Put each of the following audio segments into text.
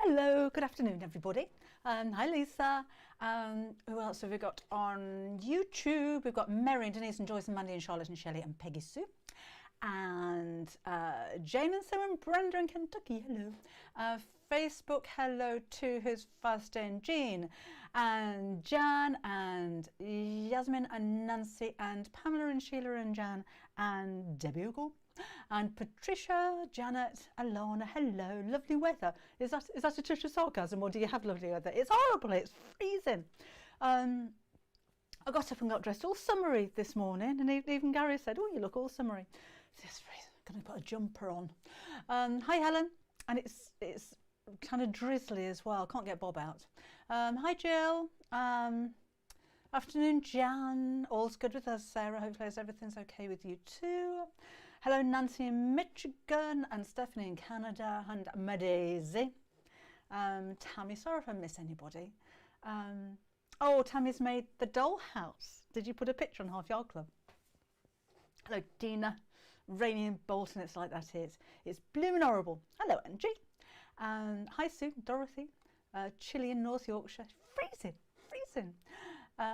Hello, good afternoon everybody. Hi Lisa. Who else have we got on YouTube? We've got Mary and Denise and Joyce and Mandy and Charlotte and Shelley and Peggy Sue. And Jane and Sue and Brenda in Kentucky, hello. Facebook, hello to his first day, Jean and Jan and Yasmin and Nancy and Pamela and Sheila and Jan and Debbie Ugle and Patricia, Janet, Alana, hello. Lovely weather. Is that a touch of sarcasm, or do you have lovely weather? It's horrible, it's freezing. I got up and got dressed all summery this morning, and even Gary said, oh, you look all summery. It's freezing. I'm going to put a jumper on. Hi Helen, and it's kind of drizzly as well. Can't get Bob out. Hi Jill. Afternoon Jan. All's good with us, Sarah. Hopefully everything's okay with you too. Hello Nancy in Michigan and Stephanie in Canada and Madaisy. Tammy, sorry if I miss anybody. Oh, Tammy's made the dollhouse. Did you put a picture on Half Yard Club? Hello Dina. Rainy in Bolton, it's like that here. It's blooming horrible. Hello Angie. Hi Sue, Dorothy. Chilly in North Yorkshire. Freezing.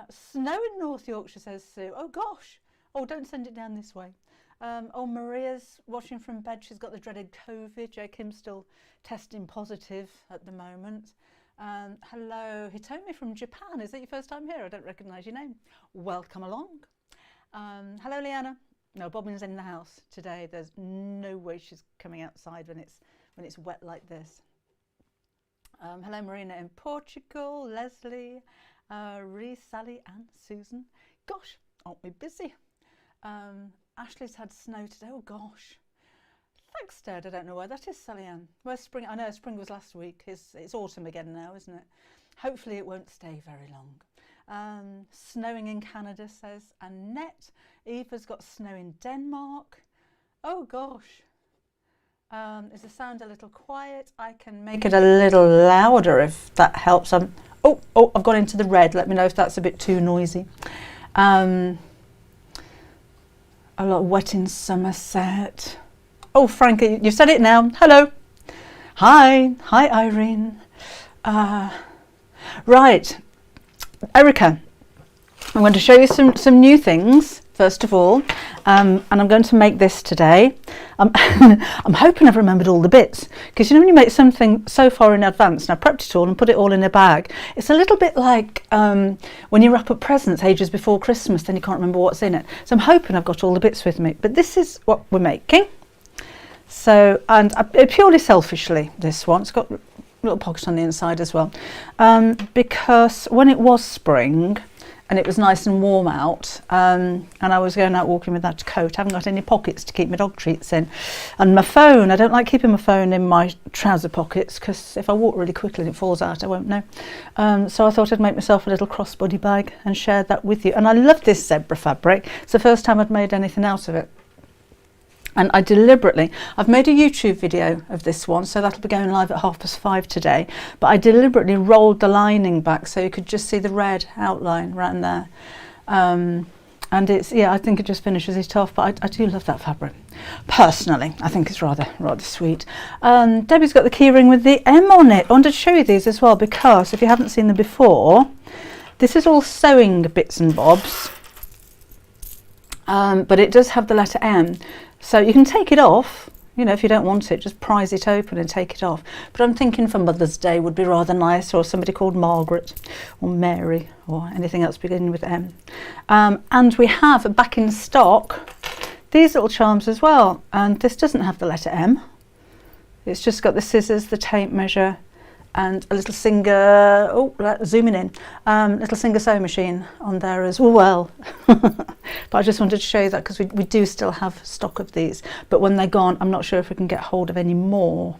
Snow in North Yorkshire, says Sue. Oh gosh. Oh, don't send it down this way. Oh, Maria's watching from bed. She's got the dreaded COVID. Joe Kim's still testing positive at the moment. Hello, Hitomi from Japan. Is that your first time here? I don't recognise your name. Welcome along. Hello, Leanna. No, Bobbin's in the house today. There's no way she's coming outside when it's wet like this. Hello, Marina in Portugal. Leslie, Reese, Sally, and Susan. Gosh, aren't we busy? Ashley's had snow today. Oh gosh. Thankstead, I don't know where that is, Sally Ann. Where's spring? I know spring was last week. It's autumn again now, isn't it? Hopefully it won't stay very long. Snowing in Canada, says Annette. Eva's got snow in Denmark. Oh gosh. Is the sound a little quiet? I can make it a little louder if that helps. Oh, I've gone into the red. Let me know if that's a bit too noisy. A lot of wet in Somerset. Oh, Frankie, you've said it now. Hello. Hi Irene. Right, Erica, I'm going to show you some new things first of all, and I'm going to make this today. I'm hoping I've remembered all the bits, because you know when you make something so far in advance, and I prepped it all and put it all in a bag, it's a little bit like when you wrap up presents ages before Christmas, then you can't remember what's in it. So I'm hoping I've got all the bits with me, but this is what we're making. So, and purely selfishly, this one, it's got a little pocket on the inside as well, because when it was spring and it was nice and warm out, and I was going out walking with that coat, I haven't got any pockets to keep my dog treats in, and my phone, I don't like keeping my phone in my trouser pockets, because if I walk really quickly and it falls out, I won't know. So I thought I'd make myself a little crossbody bag and share that with you. And I love this zebra fabric. It's the first time I'd made anything out of it. And I've made a YouTube video of this one, so that'll be going live at 5:30 today, but I deliberately rolled the lining back so you could just see the red outline right there. And it's, yeah, I think it just finishes it off, but I do love that fabric. Personally, I think it's rather sweet. Debbie's got the keyring with the M on it. I wanted to show you these as well, because if you haven't seen them before, this is all sewing bits and bobs, but it does have the letter M. So you can take it off, you know, if you don't want it, just prise it open and take it off. But I'm thinking for Mother's Day would be rather nice, or somebody called Margaret or Mary or anything else beginning with M. And we have back in stock these little charms as well. And this doesn't have the letter M. It's just got the scissors, the tape measure, and a little Singer, zooming in, little Singer sewing machine on there as well. But I just wanted to show you that because we do still have stock of these, but when they're gone, I'm not sure if we can get hold of any more.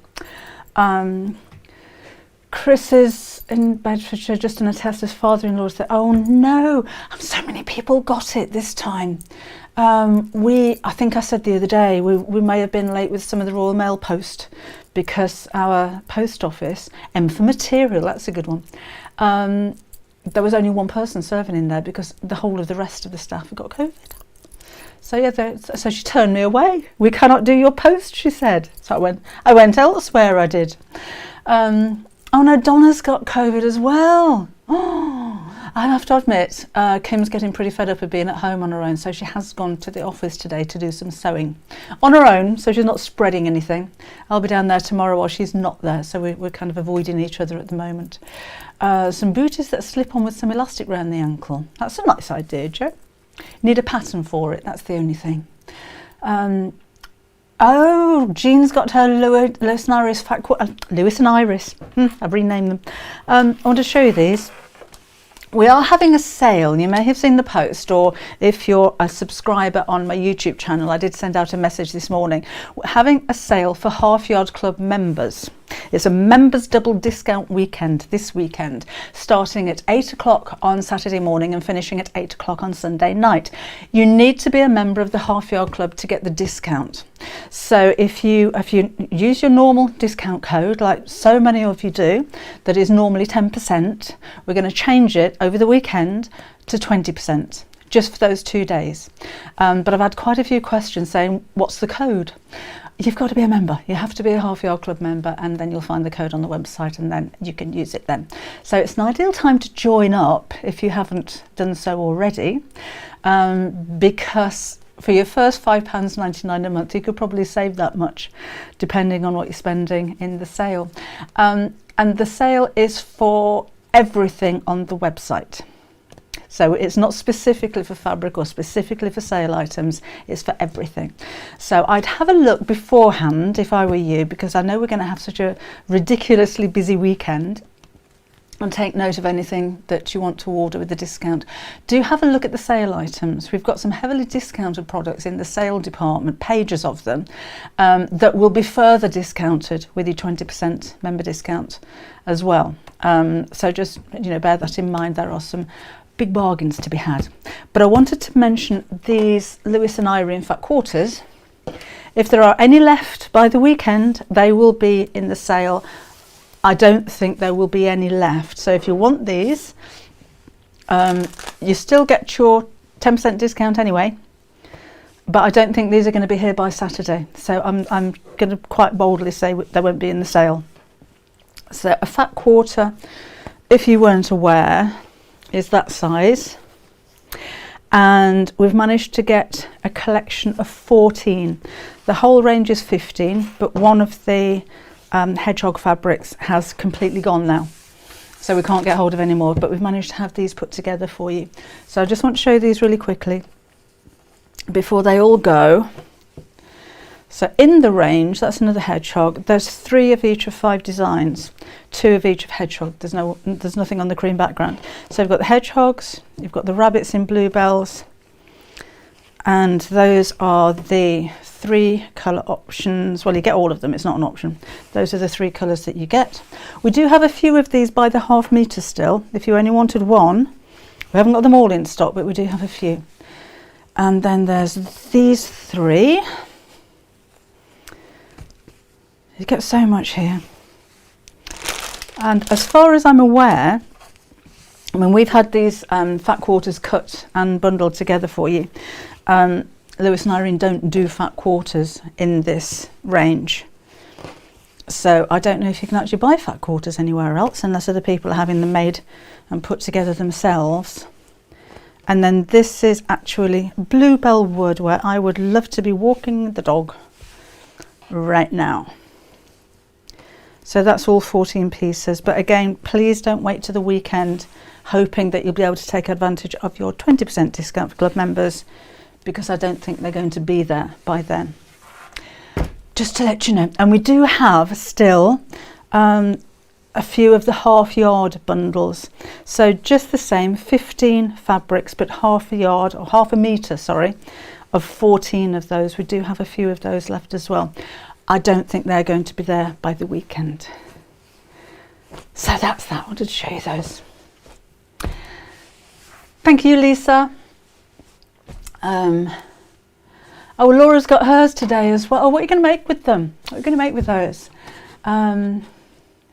Chris is in Bedfordshire, just on a test. His father-in-law said, oh no, so many people got it this time. I think I said the other day, we may have been late with some of the Royal Mail post, because our post office, M for material, that's a good one, there was only one person serving in there because the whole of the rest of the staff had got COVID. So yeah, so she turned me away. We cannot do your post, she said. So I went elsewhere, I did. Oh no, Donna's got COVID as well. Oh, I have to admit, Kim's getting pretty fed up of being at home on her own, so she has gone to the office today to do some sewing on her own, so she's not spreading anything. I'll be down there tomorrow while she's not there, so we're kind of avoiding each other at the moment. Some booties that slip on with some elastic around the ankle. That's a nice idea, Jo. Need a pattern for it, that's the only thing. Oh, Jean's got her Lewis and Iris fat quarter. Lewis and Iris. I've renamed them. I want to show you these. We are having a sale. You may have seen the post, or if you're a subscriber on my YouTube channel, I did send out a message this morning. We're having a sale for Half Yard Club members. It's a members double discount weekend this weekend, starting at 8 o'clock on Saturday morning and finishing at 8 o'clock on Sunday night. You need to be a member of the Half Yard Club to get the discount. So if you use your normal discount code, like so many of you do, that is normally 10%, we're going to change it over the weekend to 20%. Just for those 2 days. But I've had quite a few questions saying, what's the code? You've got to be a member. You have to be a Half Yard Club member, and then you'll find the code on the website, and then you can use it then. So it's an ideal time to join up if you haven't done so already, because for your first £5.99 a month, you could probably save that much, depending on what you're spending in the sale. And the sale is for everything on the website. So it's not specifically for fabric or specifically for sale items, it's for everything. So I'd have a look beforehand if I were you, because I know we're going to have such a ridiculously busy weekend, and take note of anything that you want to order with the discount. Do have a look at the sale items. We've got some heavily discounted products in the sale department, pages of them, that will be further discounted with your 20% member discount as well. So just bear that in mind. There are some big bargains to be had. But I wanted to mention these Lewis and Iris fat quarters. If there are any left by the weekend, they will be in the sale. I don't think there will be any left. So if you want these, you still get your 10% discount anyway. But I don't think these are going to be here by Saturday. So I'm going to quite boldly say they won't be in the sale. So a fat quarter, if you weren't aware, is that size, and we've managed to get a collection of 14. The whole range is 15, but one of the hedgehog fabrics has completely gone now, so we can't get hold of any more, but we've managed to have these put together for you. So I just want to show you these really quickly before they all go. So in the range, that's another hedgehog. There's 3 of each of 5 designs, 2 of each of hedgehog. There's nothing on the cream background. So you've got the hedgehogs, you've got the rabbits in bluebells, and those are the 3 colour options. Well, you get all of them, it's not an option. Those are the 3 colours that you get. We do have a few of these by the half metre still. If you only wanted one, we haven't got them all in stock, but we do have a few. And then there's these 3. You get so much here. And as far as I'm aware, I mean, we've had these fat quarters cut and bundled together for you. Lewis and Irene don't do fat quarters in this range. So I don't know if you can actually buy fat quarters anywhere else, unless other people are having them made and put together themselves. And then this is actually bluebell wood, where I would love to be walking the dog right now. So that's all 14 pieces. But again, please don't wait to the weekend hoping that you'll be able to take advantage of your 20% discount for club members, because I don't think they're going to be there by then. Just to let you know. And we do have still a few of the half yard bundles. So just the same, 15 fabrics, but half a yard, or half a metre, sorry, of 14 of those. We do have a few of those left as well. I don't think they're going to be there by the weekend. So that's that. I wanted to show you those. Thank you, Lisa. Oh, Laura's got hers today as well. Oh, what are you going to make with them? What are you going to make with those?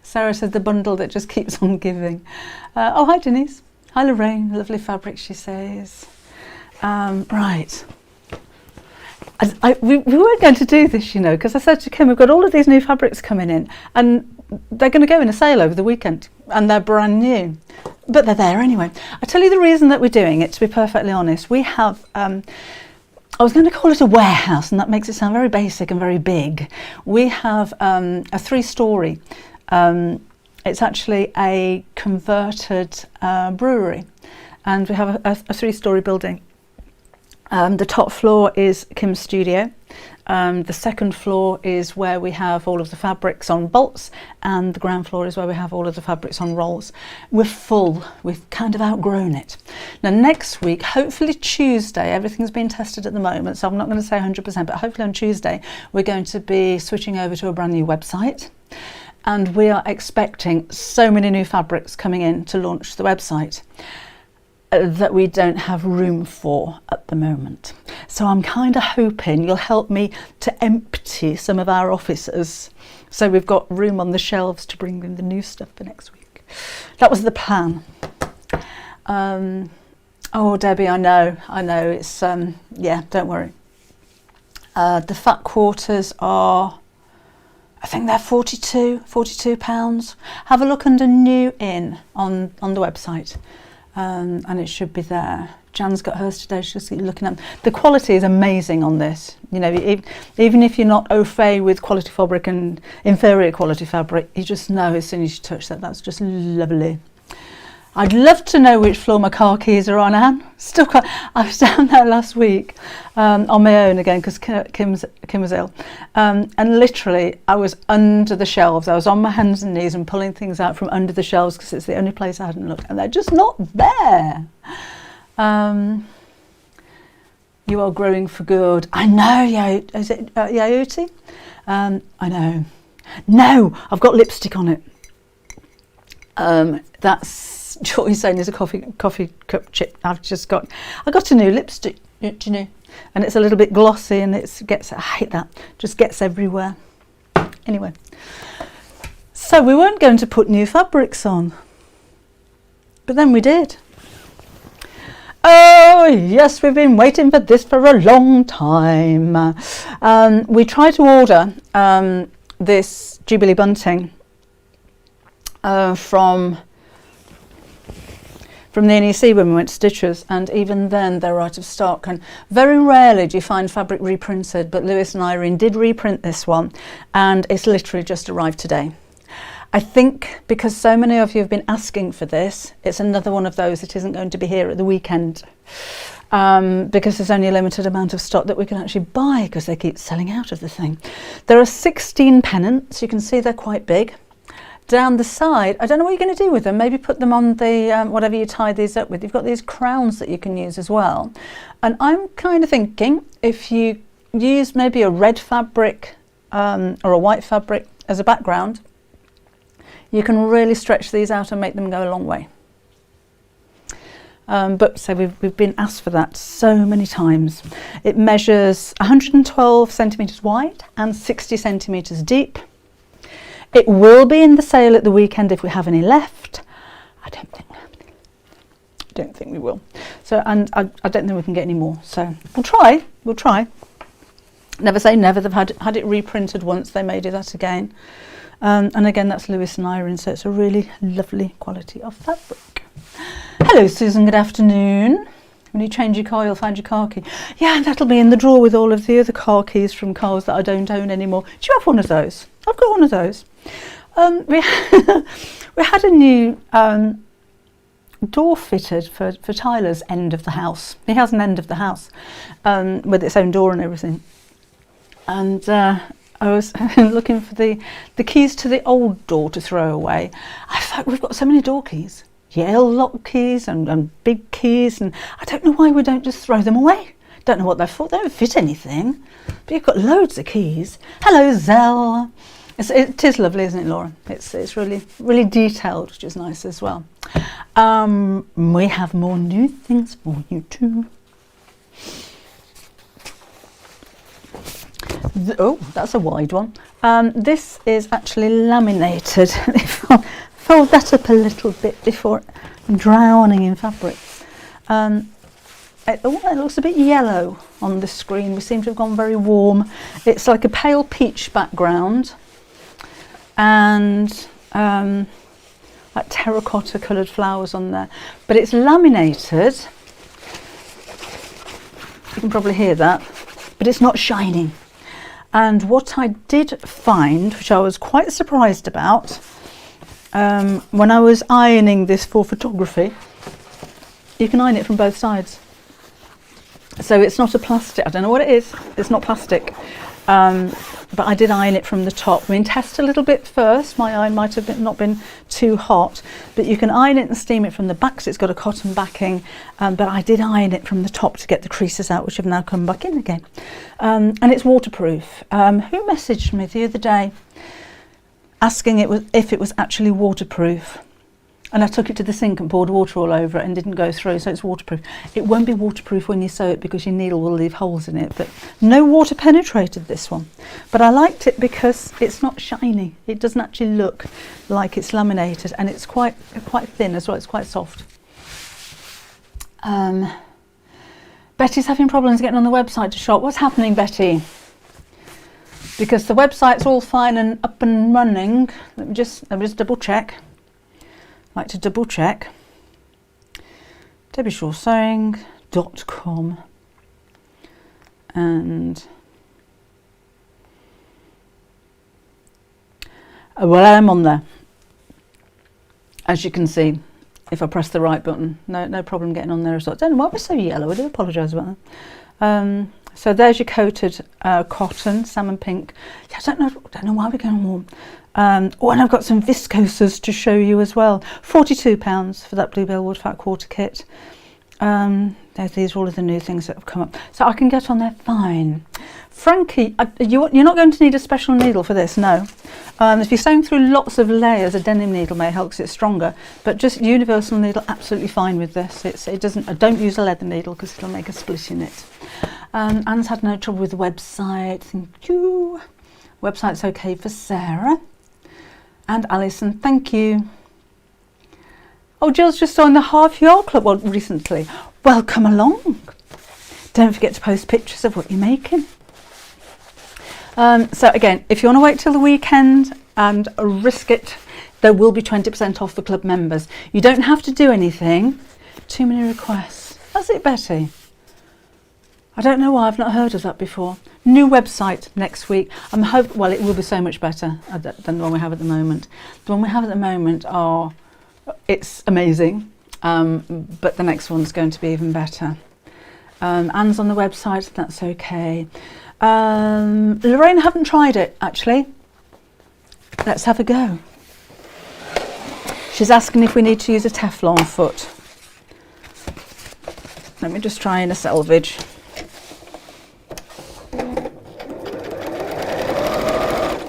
Sarah said the bundle that just keeps on giving. Oh, hi, Denise. Hi, Lorraine. Lovely fabric, she says. Right. We weren't going to do this, because I said to Kim, we've got all of these new fabrics coming in, and they're going to go in a sale over the weekend and they're brand new, but they're there anyway. I tell you the reason that we're doing it, to be perfectly honest. We have, I was going to call it a warehouse, and that makes it sound very basic and very big. We have a 3-storey. It's actually a converted brewery, and we have a 3-storey building. The top floor is Kim's studio. The second floor is where we have all of the fabrics on bolts, and the ground floor is where we have all of the fabrics on rolls. We're full. We've kind of outgrown it. Now next week, hopefully Tuesday, everything's been tested at the moment, so I'm not going to say 100%, but hopefully on Tuesday we're going to be switching over to a brand new website, and we are expecting so many new fabrics coming in to launch the website that we don't have room for at the moment. So I'm kind of hoping you'll help me to empty some of our offices so we've got room on the shelves to bring in the new stuff for next week. That was the plan. Oh Debbie, I know it's yeah, don't worry. The fat quarters are, I think they're £42. Have a look under new in on the website. And it should be there. Jan's got hers today, she's looking at. The quality is amazing on this. You know, even if you're not au fait with quality fabric and inferior quality fabric, you just know as soon as you touch that, that's just lovely. I'd love to know which floor my car keys are on, Anne. Still quite, I was down there last week on my own again because Kim was ill. And literally I was under the shelves. I was on my hands and knees and pulling things out from under the shelves because it's the only place I hadn't looked, and they're just not there. You are growing for good. I know, is it Yayuti? I know. No, I've got lipstick on it. That's Joy saying there's a coffee cup chip. I got a new lipstick, you know, and it's a little bit glossy, and I hate that, just gets everywhere. Anyway, so we weren't going to put new fabrics on, but then we did. Oh yes, we've been waiting for this for a long time. We tried to order this Jubilee bunting from the NEC when we went to Stitchers, and even then they're out of stock, and very rarely do you find fabric reprinted, but Lewis and Irene did reprint this one, and it's literally just arrived today. I think because so many of you have been asking for this, it's another one of those that isn't going to be here at the weekend, because there's only a limited amount of stock that we can actually buy because they keep selling out of the thing. There are 16 pennants. You can see they're quite big. Down the side, I don't know what you're going to do with them. Maybe put them on the whatever you tie these up with. You've got these crowns that you can use as well. And I'm kind of thinking if you use maybe a red fabric or a white fabric as a background, you can really stretch these out and make them go a long way. But so we've been asked for that so many times. It measures 112 centimetres wide and 60 centimetres deep. It will be in the sale at the weekend if we have any left. I don't think we have any. I don't think we will. So, and I don't think we can get any more. So we'll try. We'll try. Never say never. They've had it reprinted once. They may do that again. And again, that's Lewis and Irene. So it's a really lovely quality of fabric. Hello, Susan. Good afternoon. When you change your car, you'll find your car key. Yeah, that'll be in the drawer with all of the other car keys from cars that I don't own anymore. Do you have one of those? I've got one of those. We had a new door fitted for Tyler's end of the house. He has an end of the house with its own door and everything. And I was looking for the keys to the old door to throw away. I thought, we've got so many door keys. Yale lock keys and big keys, and I don't know why we don't just throw them away. Don't know what they're for. They don't fit anything. But you've got loads of keys. Hello, Zell. It is lovely, isn't it, Laura? It's really, really detailed, which is nice as well. We have more new things for you too. Oh, that's a wide one. This is actually laminated. Fold that up a little bit before drowning in fabric. It looks a bit yellow on the screen. We seem to have gone very warm. It's like a pale peach background. and like terracotta coloured flowers on there, but it's laminated. You can probably hear that, but it's not shiny. And what I did find, which I was quite surprised about, when I was ironing this for photography, you can iron it from both sides. So it's not a plastic, I don't know what it is, it's not plastic. But I did iron it from the top. I mean, test a little bit first. My iron might have not been too hot, but you can iron it and steam it from the back, so it's got a cotton backing. But I did iron it from the top to get the creases out, which have now come back in again. And it's waterproof. Who messaged me the other day asking if it was actually waterproof? And I took it to the sink and poured water all over it and didn't go through, so it's waterproof. It won't be waterproof when you sew it because your needle will leave holes in it, but no water penetrated this one. But I liked it because it's not shiny. It doesn't actually look like it's laminated, and it's quite thin as well, it's quite soft. Betty's having problems getting on the website to shop. What's happening, Betty? Because the website's all fine and up and running. Let me just double check. Like to double check. debbieshawsewing.com, and well, I'm on there, as you can see. If I press the right button, no problem getting on there as well. I don't know why we're so yellow. I do apologise about that. So there's your coated cotton, salmon pink. Yeah, I don't know why we're going warm. Oh, and I've got some viscoses to show you as well. £42 for that Bluebell Wood Fat Quarter kit. These are all of the new things that have come up. So I can get on there fine. Frankie, you're not going to need a special needle for this, no. If you're sewing through lots of layers, a denim needle may help because it's stronger. But just universal needle, absolutely fine with this. It doesn't. I don't use a leather needle because it'll make a split in it. Anne's had no trouble with the website. Thank you. Website's okay for Sarah. And Alison, thank you. Oh, Jill's just joined the Half Yard Club recently. Well, come along. Don't forget to post pictures of what you're making. So again, if you want to wait till the weekend and risk it, there will be 20% off for club members. You don't have to do anything. Too many requests. That's it, Betty. I don't know why I've not heard of that before. New website next week. Well, it will be so much better than the one we have at the moment. The one we have at the moment it's amazing, but the next one's going to be even better. Anne's on the website, that's okay. Lorraine, I haven't tried it actually. Let's have a go. She's asking if we need to use a Teflon foot. Let me just try in a selvage.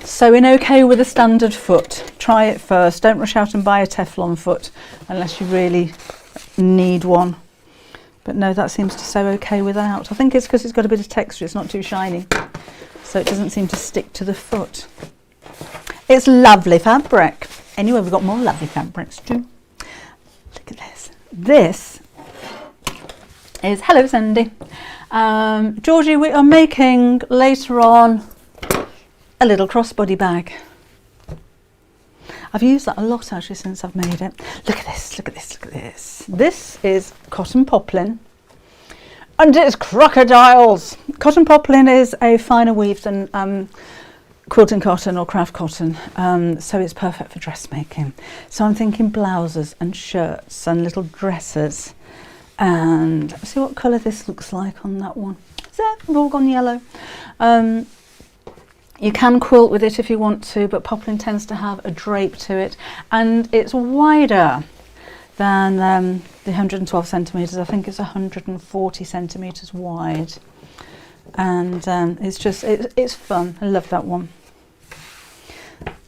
Sewing okay with a standard foot. Try it first. Don't rush out and buy a Teflon foot unless you really need one. But no, that seems to sew okay without. I think it's because it's got a bit of texture. It's not too shiny, so it doesn't seem to stick to the foot. It's lovely fabric. Anyway, we've got more lovely fabrics too. Look at this. This is, hello Sandy. Georgie, we are making later on a little crossbody bag. I've used that a lot actually since I've made it. Look at this, look at this, look at this. This is cotton poplin and it's crocodiles. Cotton poplin is a finer weave than quilting cotton or craft cotton, so it's perfect for dressmaking. So I'm thinking blouses and shirts and little dresses. And let's see what colour this looks like on that one. We've all gone yellow. You can quilt with it if you want to, but poplin tends to have a drape to it, and it's wider than the 112 centimetres. I think it's 140 centimetres wide, and it's fun. I love that one.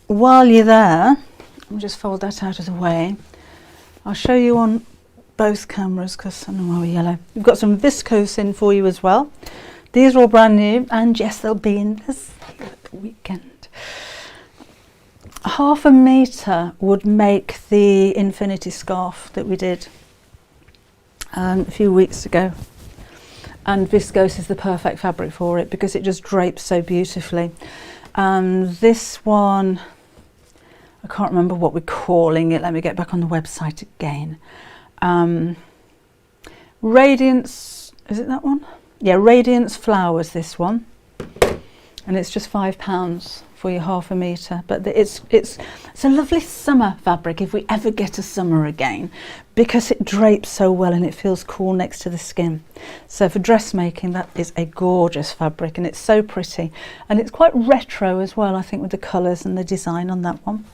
While you're there, I'll just fold that out of the way. I'll show you on both cameras because I know why we're yellow. We've got some viscose in for you as well. These are all brand new, and yes, they'll be in the sale at the weekend. 1/2 metre would make the infinity scarf that we did a few weeks ago, and viscose is the perfect fabric for it because it just drapes so beautifully. This one I can't remember what we're calling it. Let me get back on the website again. Radiance, is it that one? Yeah, Radiance Flowers, this one. And it's just £5 for your 1/2 metre. But it's a lovely summer fabric if we ever get a summer again, because it drapes so well and it feels cool next to the skin. So for dressmaking, that is a gorgeous fabric, and it's so pretty. And it's quite retro as well, I think, with the colours and the design on that one.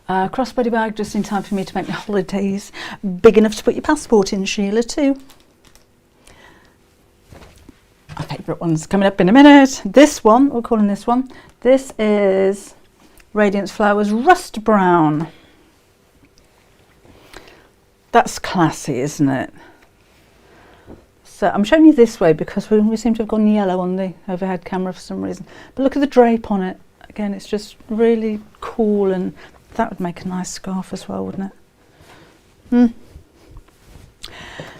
Crossbody bag, just in time for me to make my holidays big enough to put your passport in, Sheila, too. My favourite one's coming up in a minute. This one, we're calling this one. This is Radiance Flowers Rust Brown. That's classy, isn't it? So I'm showing you this way because we seem to have gone yellow on the overhead camera for some reason. But look at the drape on it. Again, it's just really cool, and that would make a nice scarf as well, wouldn't it?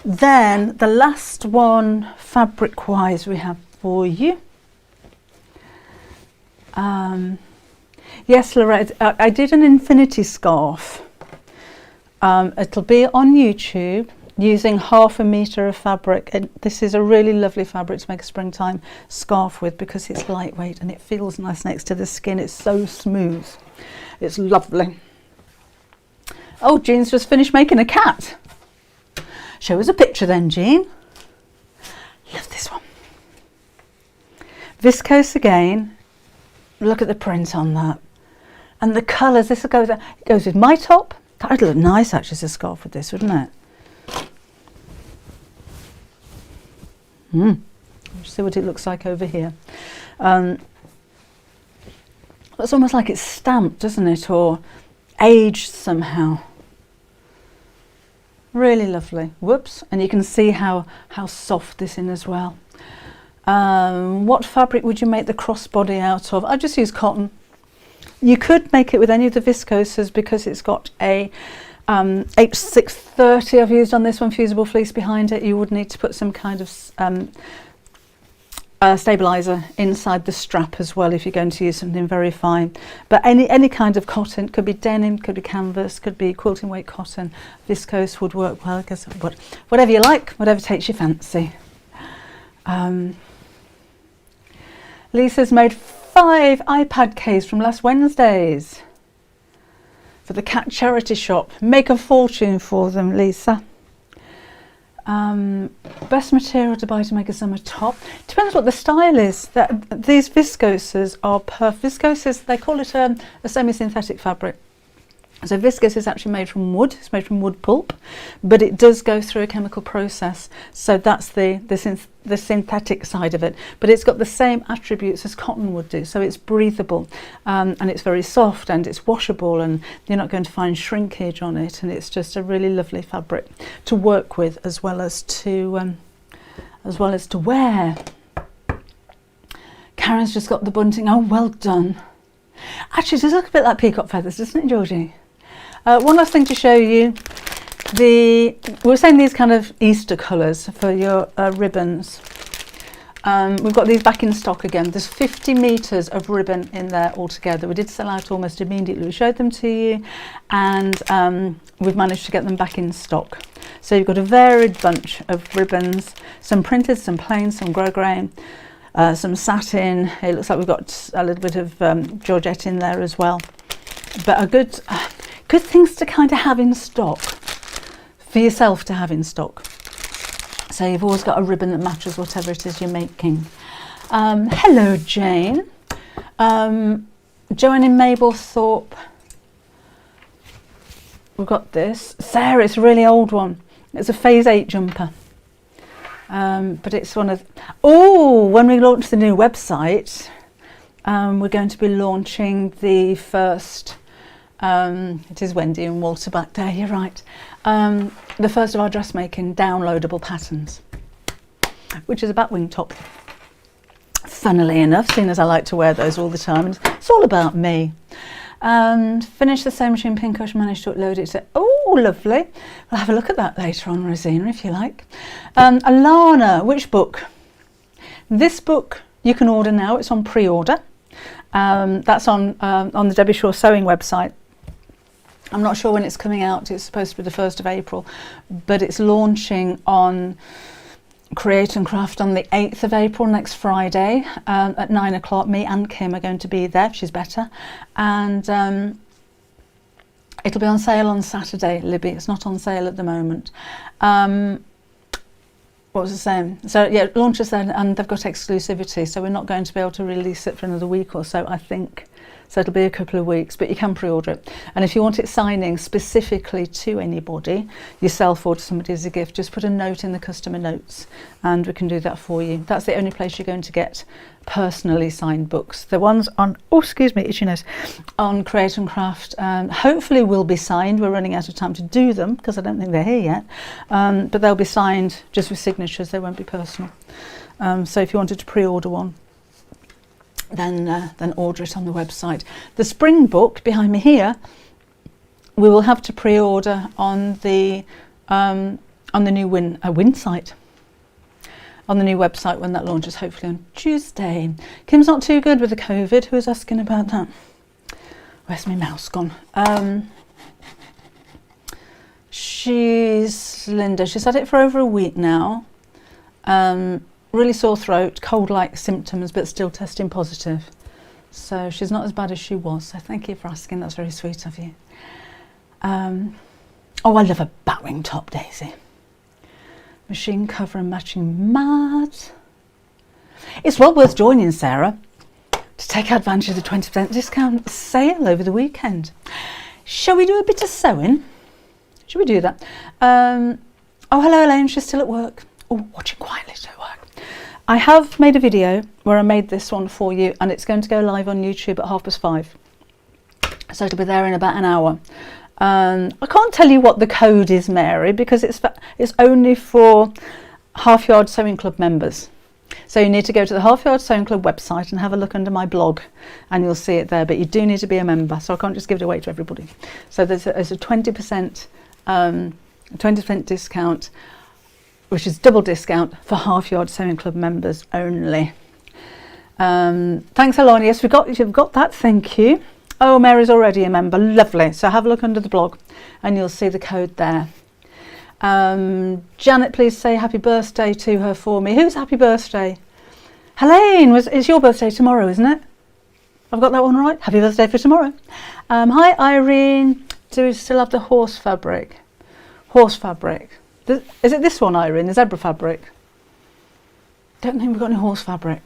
Then the last one, fabric wise, we have for you. Yes, Lorette, I did an infinity scarf. It'll be on YouTube using 1/2 metre of fabric. And this is a really lovely fabric to make a springtime scarf with, because it's lightweight and it feels nice next to the skin. It's so smooth. It's lovely. Oh, Jean's just finished making a cat. Show us a picture then, Jean. Love this one. Viscose again. Look at the print on that. And the colours, this goes with my top. That would look nice actually as a scarf with this, wouldn't it? See what it looks like over here. It's almost like it's stamped, doesn't it, or aged somehow. Really lovely. Whoops. And you can see how soft this is as well. What fabric would you make the crossbody out of? I just use cotton. You could make it with any of the viscoses, because it's got a H630 I've used on this one, fusible fleece behind it. You would need to put some kind of stabilizer inside the strap as well if you're going to use something very fine. But any kind of cotton, could be denim, could be canvas, could be quilting weight cotton. Viscose would work well, I guess. But whatever you like, whatever takes your fancy. Lisa's made 5 iPad cases from last Wednesday's for the cat charity shop. Make a fortune for them, Lisa. Best material to buy to make a summer top. Depends what the style is. These viscoses are viscoses, they call it a semi-synthetic fabric. So viscose is actually made from wood. It's made from wood pulp, but it does go through a chemical process. So that's the synthetic side of it. But it's got the same attributes as cotton would do. So it's breathable, and it's very soft, and it's washable, and you're not going to find shrinkage on it. And it's just a really lovely fabric to work with, as well as to wear. Karen's just got the bunting. Oh, well done. Actually, it does look a bit like peacock feathers, doesn't it, Georgie? One last thing to show you. We're saying these kind of Easter colours for your ribbons. We've got these back in stock again. There's 50 metres of ribbon in there altogether. We did sell out almost immediately. We showed them to you, and we've managed to get them back in stock. So you've got a varied bunch of ribbons, some printed, some plain, some grosgrain, some satin. It looks like we've got a little bit of georgette in there as well. But a good things to kind of have in stock, for yourself to have in stock. So you've always got a ribbon that matches whatever it is you're making. Hello, Jane. Joanne and Mabel Thorpe. We've got this. Sarah, it's a really old one. It's a phase 8 jumper. But it's one of... Oh, when we launch the new website, we're going to be launching the first... it is Wendy and Walter back there, you're right. The first of our dressmaking downloadable patterns, which is a batwing top. Funnily enough, seeing as I like to wear those all the time, and it's all about me. And finish the sewing machine pinkish, managed to upload it to... Oh, lovely. We'll have a look at that later on, Rosina, if you like. Alana, which book? This book you can order now. It's on pre-order. That's on the Debbie Shaw Sewing website. I'm not sure when it's coming out. It's supposed to be the 1st of April, but it's launching on Create and Craft on the 8th of April, next Friday, at 9 o'clock. Me and Kim are going to be there, she's better. And it'll be on sale on Saturday, Libby. It's not on sale at the moment. What was I saying? So yeah, it launches then, and they've got exclusivity, so we're not going to be able to release it for another week or so, I think. So it'll be a couple of weeks, but you can pre-order it. And if you want it signing specifically to anybody, yourself or to somebody as a gift, just put a note in the customer notes and we can do that for you. That's the only place you're going to get personally signed books. The ones on, oh, excuse me, itchy nose, on Create and Craft, hopefully will be signed. We're running out of time to do them because I don't think they're here yet. But they'll be signed just with signatures. They won't be personal. So if you wanted to pre-order one, then order it on the website. The spring book behind me here, we will have to pre-order on the new Win site, on the new website when that launches, hopefully on Tuesday. Kim's not too good with the COVID. Who was asking about that? Where's my mouse gone? She's Linda. She's had it for over a week now. Really sore throat, cold-like symptoms, but still testing positive. So she's not as bad as she was. So thank you for asking. That's very sweet of you. Oh, I love a batwing top, Daisy. Machine cover and matching mat. It's well worth joining, Sarah, to take advantage of the 20% discount sale over the weekend. Shall we do a bit of sewing? Should we do that? Oh, hello, Elaine. She's still at work. Oh, watching quietly at work. I have made a video where I made this one for you, and it's going to go live on YouTube at 5:30. So it'll be there in about an hour. I can't tell you what the code is, Mary, because it's only for Half Yard Sewing Club members. So you need to go to the Half Yard Sewing Club website and have a look under my blog, and you'll see it there. But you do need to be a member, so I can't just give it away to everybody. So there's a 20% discount, which is double discount for Half Yard Sewing Club members only. Thanks, Alana. Yes, you've got that. Thank you. Oh, Mary's already a member. Lovely. So have a look under the blog and you'll see the code there. Janet, please say happy birthday to her for me. Whose happy birthday? Helene, it's your birthday tomorrow, isn't it? I've got that one right. Happy birthday for tomorrow. Hi, Irene. Do we still have the horse fabric? Horse fabric. Is it this one, Irene, the zebra fabric? Don't think we've got any horse fabric.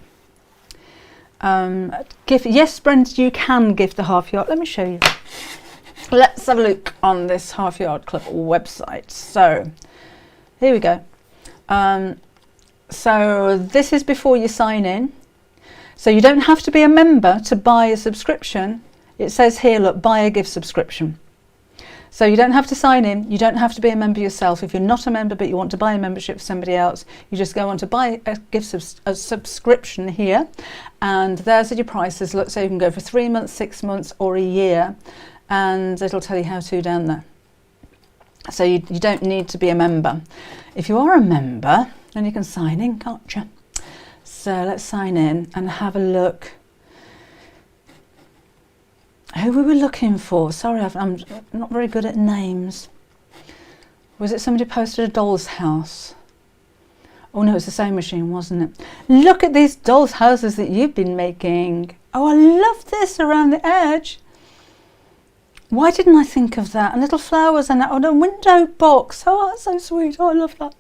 Gift, yes, Brent, you can gift the Half Yard. Let me show you. Let's have a look on this Half Yard Club website. So here we go. So this is before you sign in. So you don't have to be a member to buy a subscription. It says here, look, buy a gift subscription. So you don't have to sign in, you don't have to be a member yourself. If you're not a member but you want to buy a membership for somebody else, you just go on to buy a subscription here, and there's your prices. Look, so you can go for 3 months, 6 months or a year, and it'll tell you how to down there. So you don't need to be a member. If you are a member, then you can sign in, can't you? So let's sign in and have a look. Who we were looking for? Sorry, I'm not very good at names. Was it somebody posted a doll's house? Oh no, it's the sewing machine, wasn't it? Look at these doll's houses that you've been making. Oh, I love this around the edge. Why didn't I think of that? And little flowers and that on a window box. Oh, that's so sweet. Oh, I love that.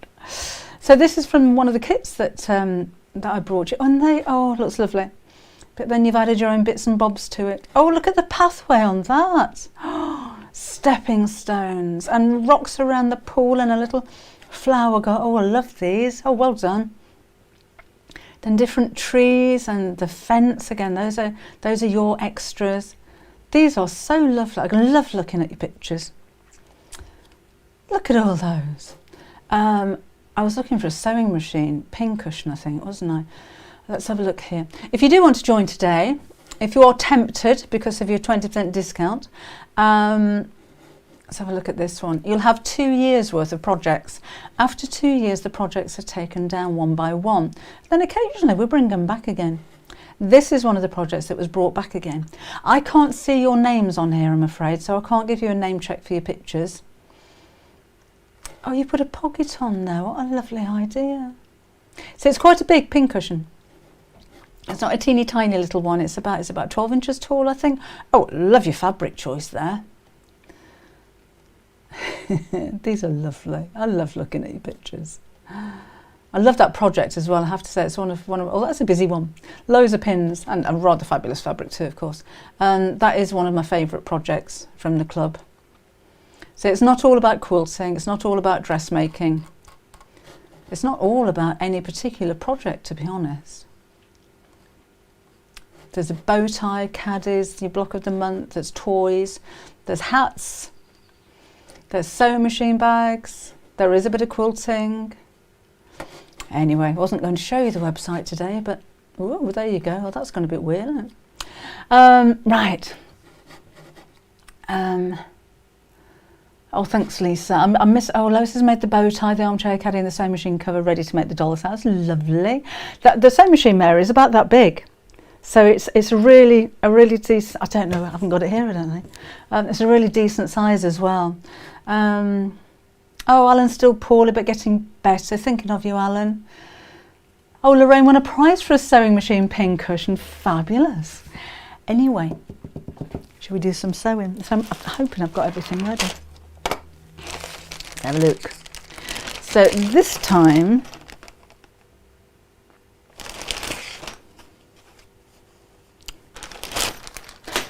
So this is from one of the kits that I brought you. And it looks lovely. But then you've added your own bits and bobs to it. Oh, look at the pathway on that. Oh, stepping stones and rocks around the pool and a little flower garden. Oh, I love these. Oh, well done. Then different trees and the fence again. Those are your extras. These are so lovely. I love looking at your pictures. Look at all those. I was looking for a sewing machine, pincushion, I think, wasn't I? Let's have a look here. If you do want to join today, if you are tempted because of your 20% discount, let's have a look at this one. You'll have 2 years worth of projects. After 2 years, the projects are taken down one by one. Then occasionally we bring them back again. This is one of the projects that was brought back again. I can't see your names on here, I'm afraid, so I can't give you a name check for your pictures. Oh, you put a pocket on there. What a lovely idea. So it's quite a big pincushion. It's not a teeny tiny little one. It's about 12 inches tall, I think. Oh, love your fabric choice there. These are lovely. I love looking at your pictures. I love that project as well. I have to say, it's one of. Oh, that's a busy one. Loads of pins and rather fabulous fabric too, of course. And that is one of my favourite projects from the club. So it's not all about quilting. It's not all about dressmaking. It's not all about any particular project, to be honest. There's a bow tie, caddies, your block of the month. There's toys. There's hats. There's sewing machine bags. There is a bit of quilting. Anyway, I wasn't going to show you the website today, but oh, there you go. Well, that's going to be a bit weird, isn't it? Right. Oh, thanks, Lisa. Oh, Lois has made the bow tie, the armchair caddy, and the sewing machine cover ready to make the doll's house. Lovely. The sewing machine, Mary, is about that big. So it's a really decent. I don't know. I haven't got it here, I don't think. It's a really decent size as well. Oh, Alan's still poorly, but getting better. Thinking of you, Alan. Oh, Lorraine won a prize for a sewing machine pincushion. Fabulous. Anyway, shall we do some sewing? So I'm hoping I've got everything ready. Let's have a look. So this time,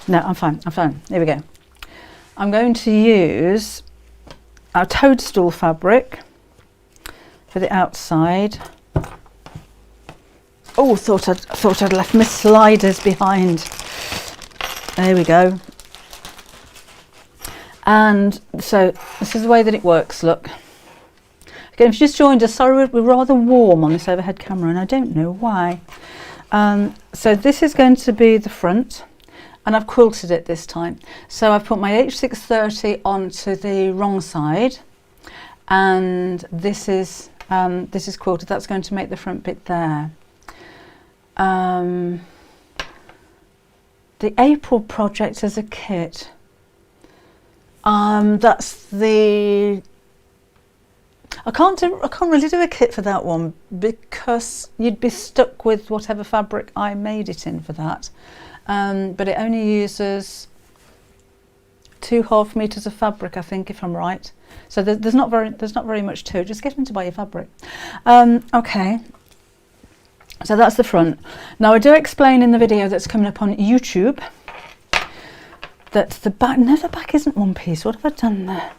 no, I'm fine. Here we go. I'm going to use our toadstool fabric for the outside. Oh, thought I'd left my sliders behind. There we go. And so this is the way that it works, look. Again, if you just joined us, sorry, we're rather warm on this overhead camera and I don't know why. So this is going to be the front. And I've quilted it this time. So I've put my H630 onto the wrong side, and this is quilted. That's going to make the front bit there. The April project as a kit. That's the. I can't really do a kit for that one because you'd be stuck with whatever fabric I made it in for that. But it only uses 2.5 meters of fabric, I think, if I'm right. So there's not very much to it. Just get into buy your fabric. Okay. So that's the front. Now I do explain in the video that's coming up on YouTube that the back. No, the back isn't one piece. What have I done there?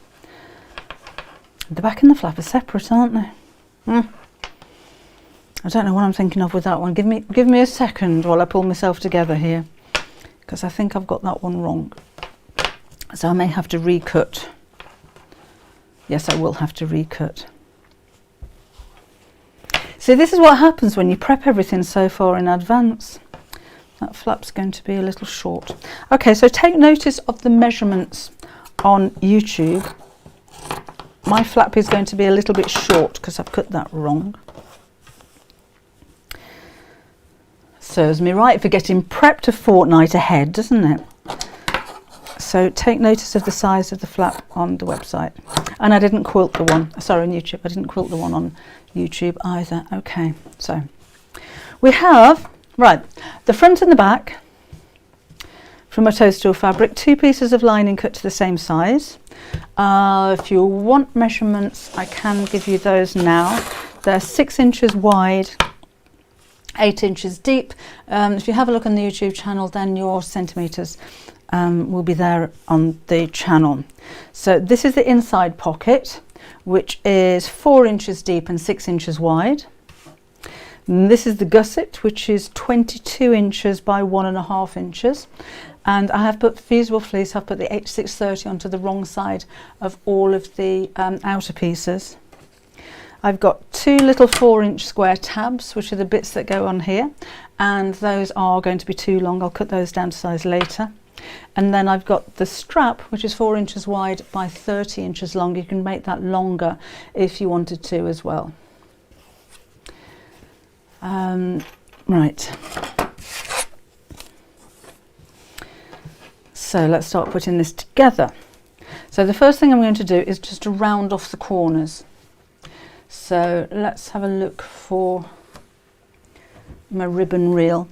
The back and the flap are separate, aren't they? I don't know what I'm thinking of with that one. Give me a second while I pull myself together here, because I think I've got that one wrong. So I may have to recut. Yes, I will have to recut. See, this is what happens when you prep everything so far in advance. That flap's going to be a little short. Okay, so take notice of the measurements on YouTube. My flap is going to be a little bit short because I've cut that wrong. Serves me right for getting prepped a fortnight ahead, doesn't it? So take notice of the size of the flap on the website. And I didn't quilt the one, sorry, on YouTube. I didn't quilt the one on YouTube either. Okay, so we have, right, the front and the back from a toadstool fabric, 2 pieces of lining cut to the same size. If you want measurements, I can give you those now. They're 6 inches wide, 8 inches deep. If you have a look on the YouTube channel, then your centimetres will be there on the channel. So this is the inside pocket, which is 4 inches deep and 6 inches wide. And this is the gusset, which is 22 inches by 1.5 inches. And I have put fusible fleece, I've put the H630 onto the wrong side of all of the outer pieces. I've got 2 little 4-inch square tabs, which are the bits that go on here, and those are going to be too long. I'll cut those down to size later. And then I've got the strap, which is 4 inches wide by 30 inches long. You can make that longer if you wanted to as well. Right. So let's start putting this together. So the first thing I'm going to do is just to round off the corners. So let's have a look for my ribbon reel.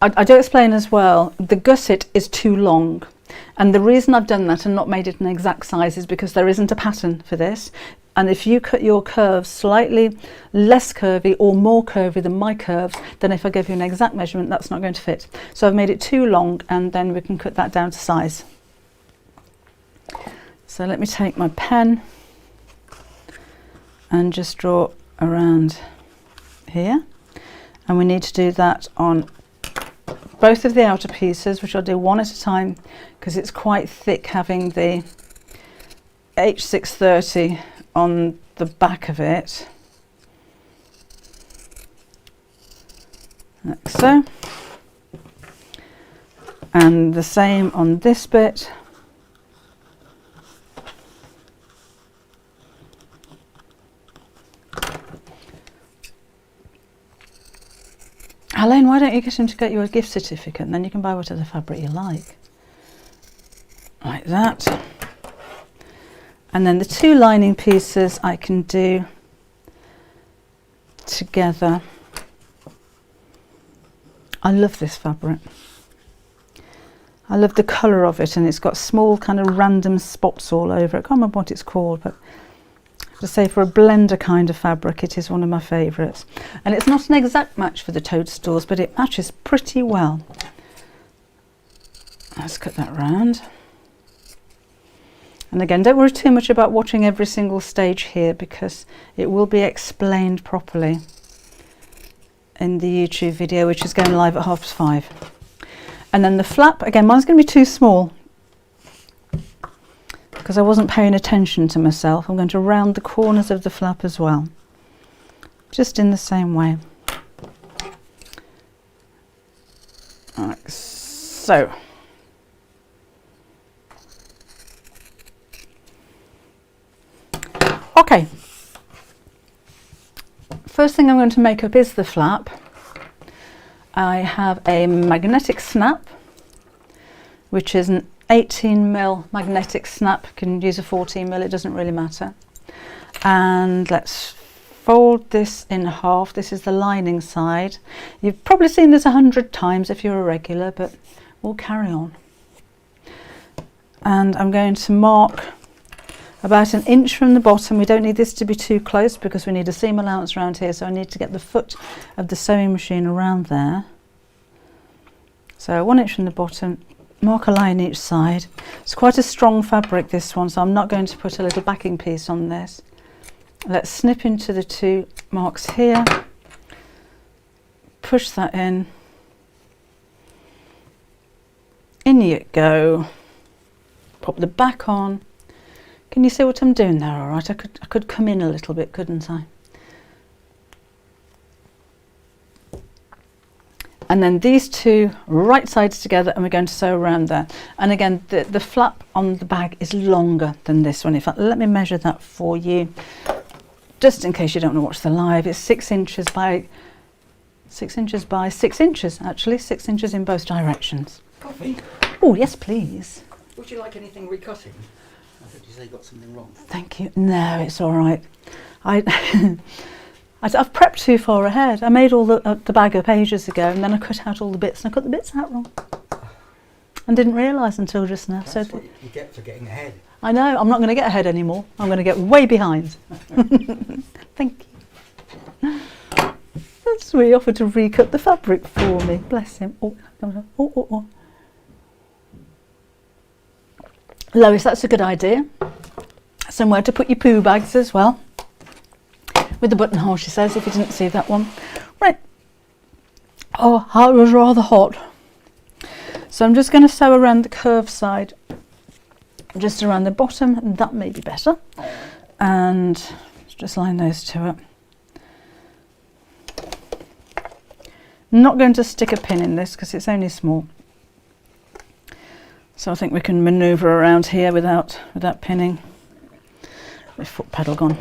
I do explain as well, the gusset is too long. And the reason I've done that and not made it an exact size is because there isn't a pattern for this. And if you cut your curves slightly less curvy or more curvy than my curves, then if I give you an exact measurement, that's not going to fit. So I've made it too long, and then we can cut that down to size. So let me take my pen and just draw around here. And we need to do that on both of the outer pieces, which I'll do one at a time because it's quite thick having the H630 on the back of it, like so, and the same on this bit. Elaine, why don't you get him to get you a gift certificate and then you can buy whatever fabric you like. Like that. And then the two lining pieces I can do together. I love this fabric. I love the colour of it, and it's got small kind of random spots all over it. I can't remember what it's called, but I have to say for a blender kind of fabric it is one of my favourites. And it's not an exact match for the toadstools, but it matches pretty well. Let's cut that round. And again, don't worry too much about watching every single stage here because it will be explained properly in the YouTube video, which is going live at 5:30. And then the flap, again, mine's going to be too small because I wasn't paying attention to myself. I'm going to round the corners of the flap as well, just in the same way. Like so. Okay, first thing I'm going to make up is the flap. I have a magnetic snap, which is an 18mm magnetic snap. You can use a 14mm, it doesn't really matter. And let's fold this in half. This is the lining side. You've probably seen this 100 times if you're a regular, but we'll carry on. And I'm going to mark about 1 inch from the bottom. We don't need this to be too close because we need a seam allowance around here, so I need to get the foot of the sewing machine around there. So 1 inch from the bottom, mark a line each side. It's quite a strong fabric, this one, so I'm not going to put a little backing piece on this. Let's snip into the 2 marks here, push that in you go, pop the back on. Can you see what I'm doing there? All right, I could come in a little bit, couldn't I? And then these 2 right sides together, and we're going to sew around there. And again, the flap on the bag is longer than this one. In fact, let me measure that for you, just in case you don't want to watch the live. It's 6 inches by 6 inches by 6 inches, actually, 6 inches in both directions. Coffee? Oh, yes, please. Would you like anything recutting? I thought you say you got something wrong. Thank you. No, it's all right. I've prepped too far ahead. I made all the bag up ages ago, and then I cut out all the bits, and I cut the bits out wrong. And didn't realise until just now. That's what you get for getting ahead. I know, I'm not going to get ahead anymore. I'm going to get way behind. Thank you. That's sweet. He offered to recut the fabric for me. Bless him. Oh. Lois, that's a good idea. Somewhere to put your poo bags as well. With the buttonhole, she says, if you didn't see that one. Right. Oh, it was rather hot. So I'm just going to sew around the curved side, just around the bottom, and that may be better. And just line those 2 up. Not going to stick a pin in this because it's only small. So I think we can manoeuvre around here without pinning. My foot pedal gone.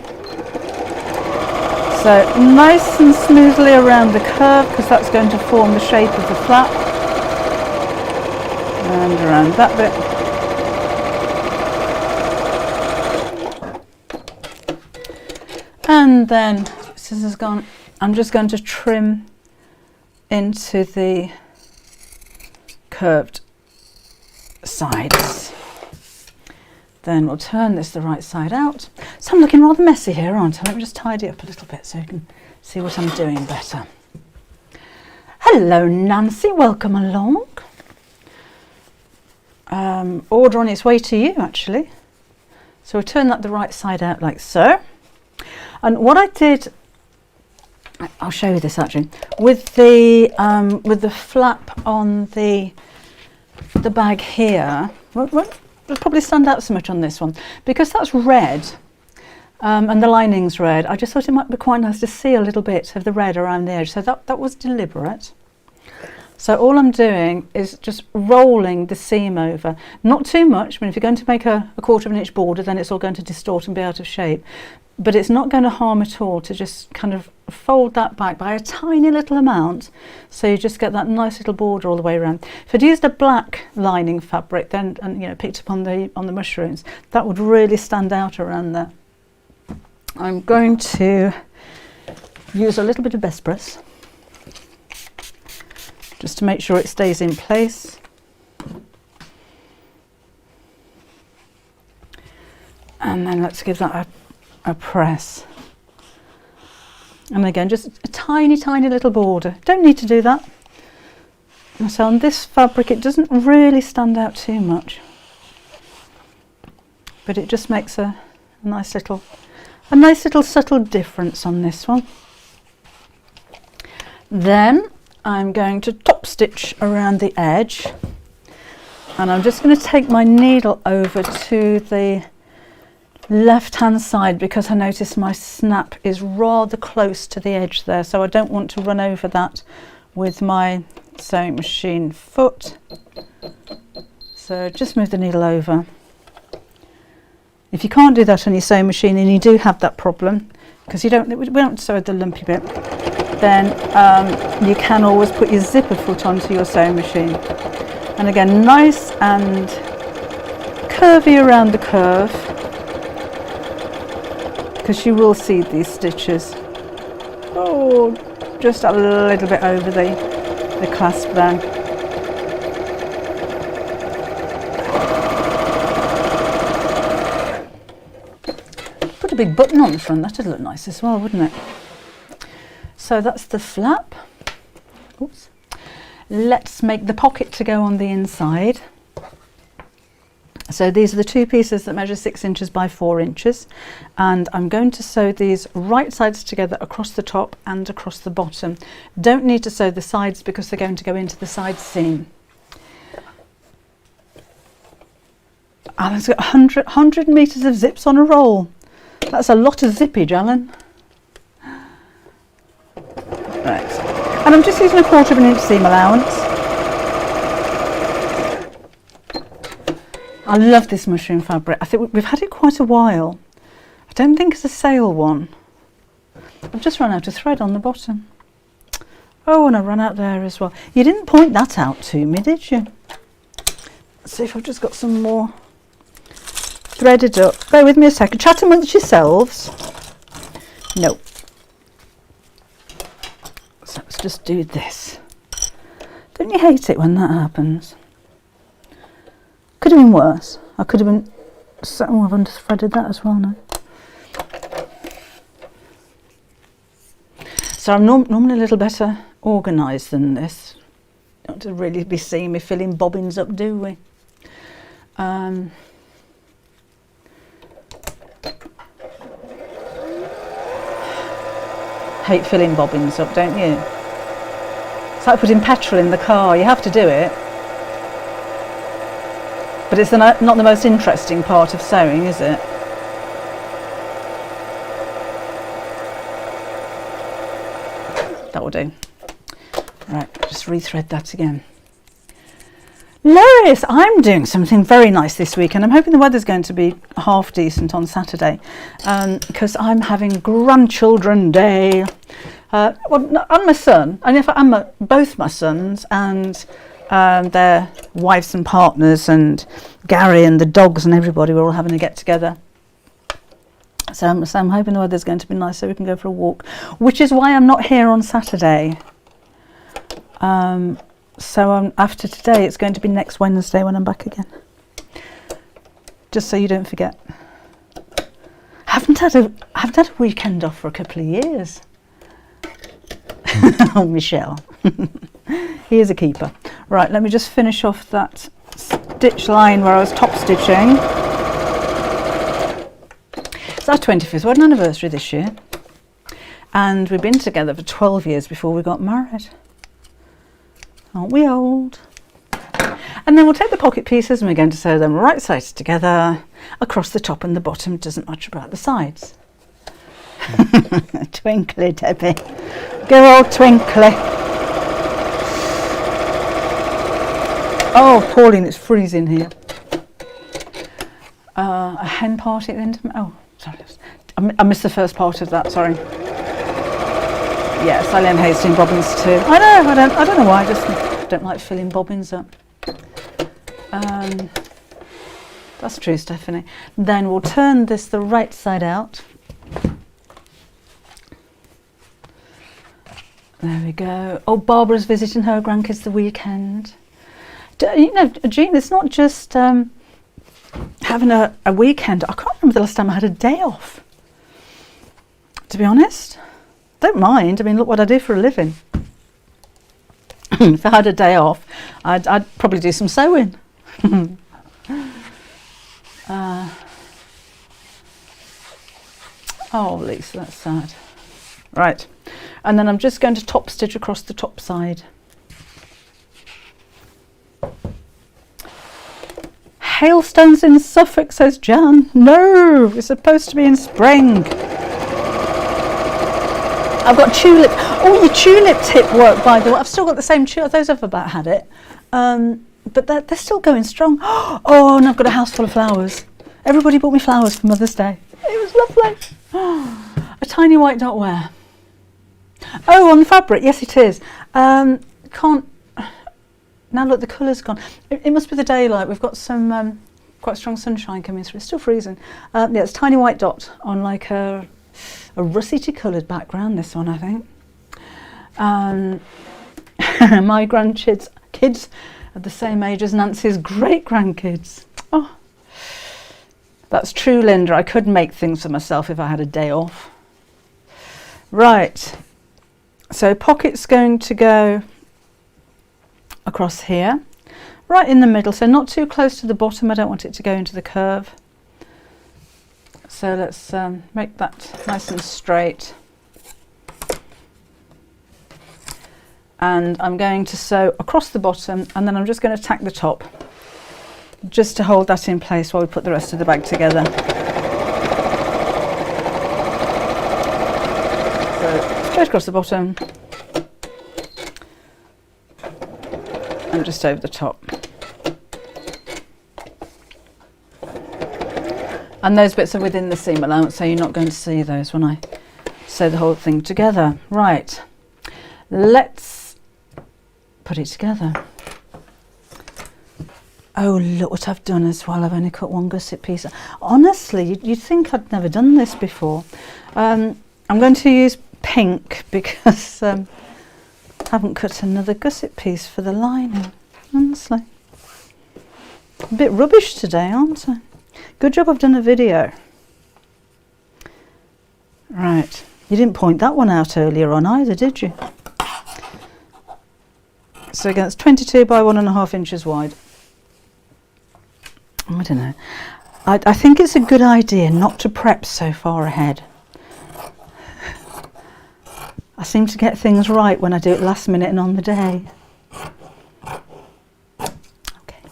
So nice and smoothly around the curve because that's going to form the shape of the flap. and around that bit. And then, scissors gone, I'm just going to trim into the curved sides. Then we'll turn this the right side out. So I'm looking rather messy here, aren't I? Let me just tidy up a little bit so you can see what I'm doing better. Hello Nancy, welcome along. Order on its way to you actually. So we'll turn that the right side out like so. And what I did, I'll show you this actually, with the flap on the bag here, it'll probably stand out so much on this one because that's red and the lining's red. I just thought it might be quite nice to see a little bit of the red around the edge, so that was deliberate. So all I'm doing is just rolling the seam over, not too much. I mean, if you're going to make a 1/4 of an inch border, then it's all going to distort and be out of shape, but it's not going to harm at all to just kind of fold that back by a tiny little amount, so you just get that nice little border all the way around. If I'd used a black lining fabric then, and you know, picked up on the mushrooms, that would really stand out around there. I'm going to use a little bit of best press just to make sure it stays in place. And then let's give that a press. And again, just a tiny little border. Don't need to do that. And so on this fabric it doesn't really stand out too much, but it just makes a nice little subtle difference on this one. Then I'm going to top stitch around the edge, and I'm just going to take my needle over to the left hand side because I notice my snap is rather close to the edge there, so I don't want to run over that with my sewing machine foot. So just move the needle over. If you can't do that on your sewing machine and you do have that problem because we don't sew the lumpy bit, then you can always put your zipper foot onto your sewing machine, and again nice and curvy around the curve, because you will see these stitches just a little bit over the clasp there. Put a big button on the front, that'd look nice as well, wouldn't it? So that's the flap. Oops. Let's make the pocket to go on the inside. So these are the two pieces that measure 6 inches by 4 inches, and I'm going to sew these right sides together across the top and across the bottom. Don't need to sew the sides because they're going to go into the side seam. Alan's got 100 metres of zips on a roll. That's a lot of zippage, Alan. Right, and I'm just using a 1/4 of an inch seam allowance. I love this mushroom fabric. I think we've had it quite a while. I don't think it's a sale one. I've just run out of thread on the bottom. Oh, and I ran out there as well. You didn't point that out to me, did you? Let's see if I've just got some more threaded up. Bear with me a second. Chat amongst yourselves. No. So let's just do this. Don't you hate it when that happens? Could have been worse. I could have been... Oh, I've under-threaded that as well now. So I'm normally a little better organised than this. Don't to really be seeing me filling bobbins up, do we? Hate filling bobbins up, don't you? It's like putting petrol in the car. You have to do it. But it's not the most interesting part of sewing, is it? That will do. Right, just rethread that again. Lois, I'm doing something very nice this week, and I'm hoping the weather's going to be half decent on Saturday, because I'm having grandchildren day. Well, and my son, and in fact, both my sons, and their wives and partners and Gary and the dogs and everybody were all having a get together. So I'm hoping the weather's going to be nice so we can go for a walk, which is why I'm not here on Saturday. So after today, it's going to be next Wednesday when I'm back again. Just so you don't forget. I haven't had a weekend off for a couple of years. Oh, Michelle. He is a keeper. Right, let me just finish off that stitch line where I was top stitching. It's our 25th wedding anniversary this year. And we've been together for 12 years before we got married. Aren't we old? And then we'll take the pocket pieces and we're going to sew them right sides together across the top and the bottom. It doesn't matter about the sides. Twinkly Debbie. Go old Twinkly. Oh, Pauline, it's freezing here. A hen party at the end of... Oh, sorry. I missed the first part of that, sorry. Yeah, Sally and Hastings bobbins too. I know, I don't know why, I just don't like filling bobbins up. That's true, Stephanie. Then we'll turn this the right side out. There we go. Oh, Barbara's visiting her grandkids the weekend. You know, Jean, it's not just having a weekend. I can't remember the last time I had a day off, to be honest. Don't mind. I mean, look what I do for a living. If I had a day off, I'd probably do some sewing. Oh, Lisa, that's sad. Right, and then I'm just going to top stitch across the top side. Hailstones in Suffolk, says Jan. No, it's supposed to be in spring. I've got tulip. Oh, your tulip tip work, by the way. I've still got the same tulip. Those have about had it. But they're still going strong. Oh, and I've got a house full of flowers. Everybody bought me flowers for Mother's Day. It was lovely. A tiny white dot where? Oh, on the fabric. Yes, it is. Can't... Now look, the colour's gone. It must be the daylight. We've got some quite strong sunshine coming through. It's still freezing. Yeah, it's a tiny white dot on like a russety coloured background, this one, I think. My grandkids are the same age as Nancy's great-grandkids. Oh, that's true, Linda. I could make things for myself if I had a day off. Right. So pocket's going to go across here, right in the middle, so not too close to the bottom. I don't want it to go into the curve. So let's make that nice and straight. And I'm going to sew across the bottom, and then I'm just going to tack the top just to hold that in place while we put the rest of the bag together. So straight across the bottom and just over the top. And those bits are within the seam allowance, so you're not going to see those when I sew the whole thing together. Right, let's put it together. Oh, look what I've done as well. I've only cut one gusset piece. Honestly, you'd think I'd never done this before. I'm going to use pink because I haven't cut another gusset piece for the lining. Honestly, a bit rubbish today, aren't I? Good job I've done a video. Right, you didn't point that one out earlier on either, did you? So again, it's 22 by 1.5 inches wide. I don't know. I think it's a good idea not to prep so far ahead. I seem to get things right when I do it last minute and on the day. Okay.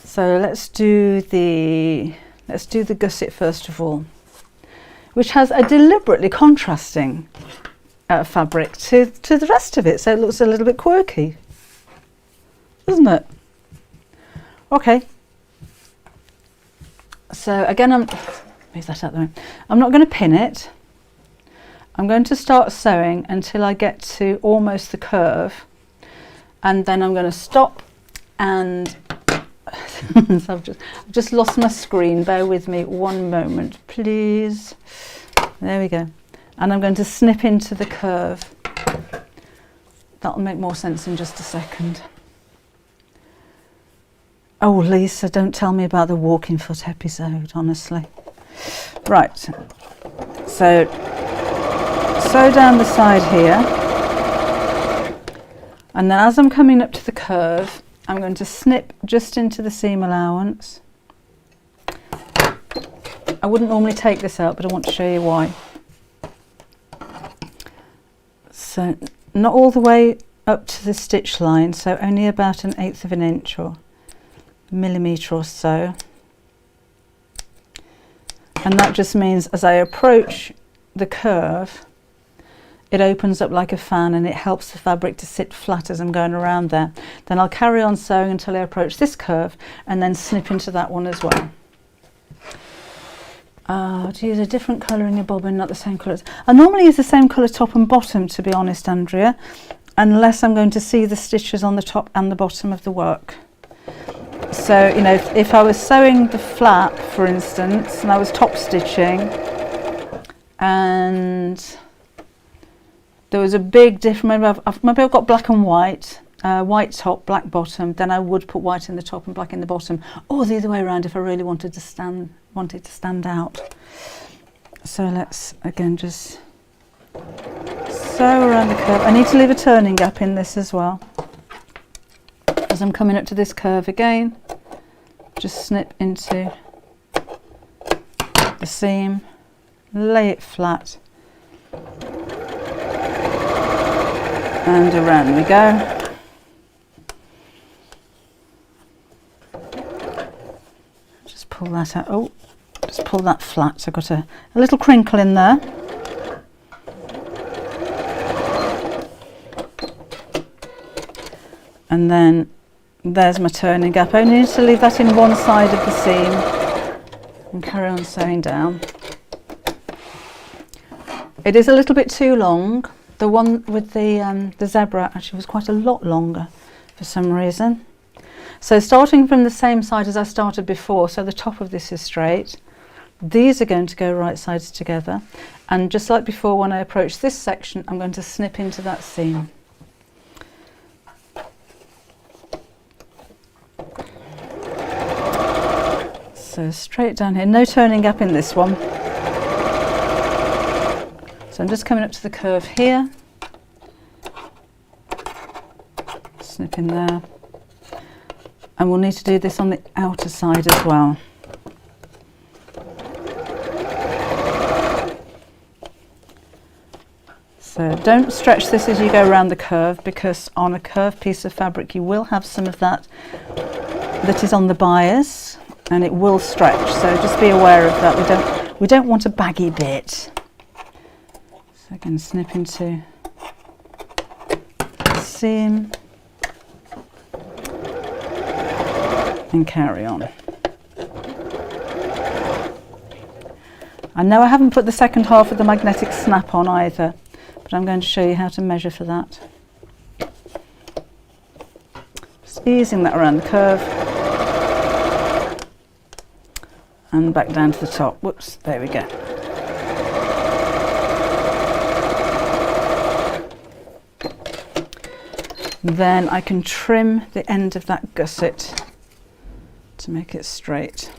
So let's do the gusset first of all, which has a deliberately contrasting fabric to the rest of it, so it looks a little bit quirky, doesn't it? Okay. So again, move that out the way. I'm not going to pin it. I'm going to start sewing until I get to almost the curve, and then I'm going to stop, and so I've just lost my screen. Bear with me one moment, please. There we go. And I'm going to snip into the curve. That'll make more sense in just a second. Oh, Lisa, don't tell me about the walking foot episode, honestly. Right, so sew down the side here, and then as I'm coming up to the curve, I'm going to snip just into the seam allowance. I wouldn't normally take this out, but I want to show you why. So not all the way up to the stitch line, so only about 1/8 of an inch or millimetre or so. And that just means as I approach the curve, it opens up like a fan and it helps the fabric to sit flat as I'm going around there. Then I'll carry on sewing until I approach this curve and then snip into that one as well. To use a different colour in your bobbin, not the same colours. I normally use the same colour top and bottom, to be honest, Andrea, unless I'm going to see the stitches on the top and the bottom of the work. So, you know, if I was sewing the flap, for instance, and I was top stitching, and there was a big difference, maybe I've got black and white, white top, black bottom, then I would put white in the top and black in the bottom, or the other way around if I really wanted to stand out. So let's again just sew around the curve. I need to leave a turning gap in this as well. As I'm coming up to this curve again, just snip into the seam, lay it flat, and around we go. Just pull that out. Oh, just pull that flat. So I've got a little crinkle in there. And then there's my turning gap. I only need to leave that in one side of the seam and carry on sewing down. It is a little bit too long. The one with the zebra actually was quite a lot longer for some reason. So starting from the same side as I started before, so the top of this is straight. These are going to go right sides together, and just like before, when I approach this section, I'm going to snip into that seam. So straight down here, no turning gap in this one. So I'm just coming up to the curve here, snip in there, and we'll need to do this on the outer side as well. So don't stretch this as you go around the curve, because on a curved piece of fabric you will have some of that is on the bias, and it will stretch, so just be aware of that. We don't want a baggy bit. So again, snip into the seam and carry on. And now I haven't put the second half of the magnetic snap on either, but I'm going to show you how to measure for that. Just easing that around the curve and back down to the top. Whoops, there we go. Then I can trim the end of that gusset to make it straight.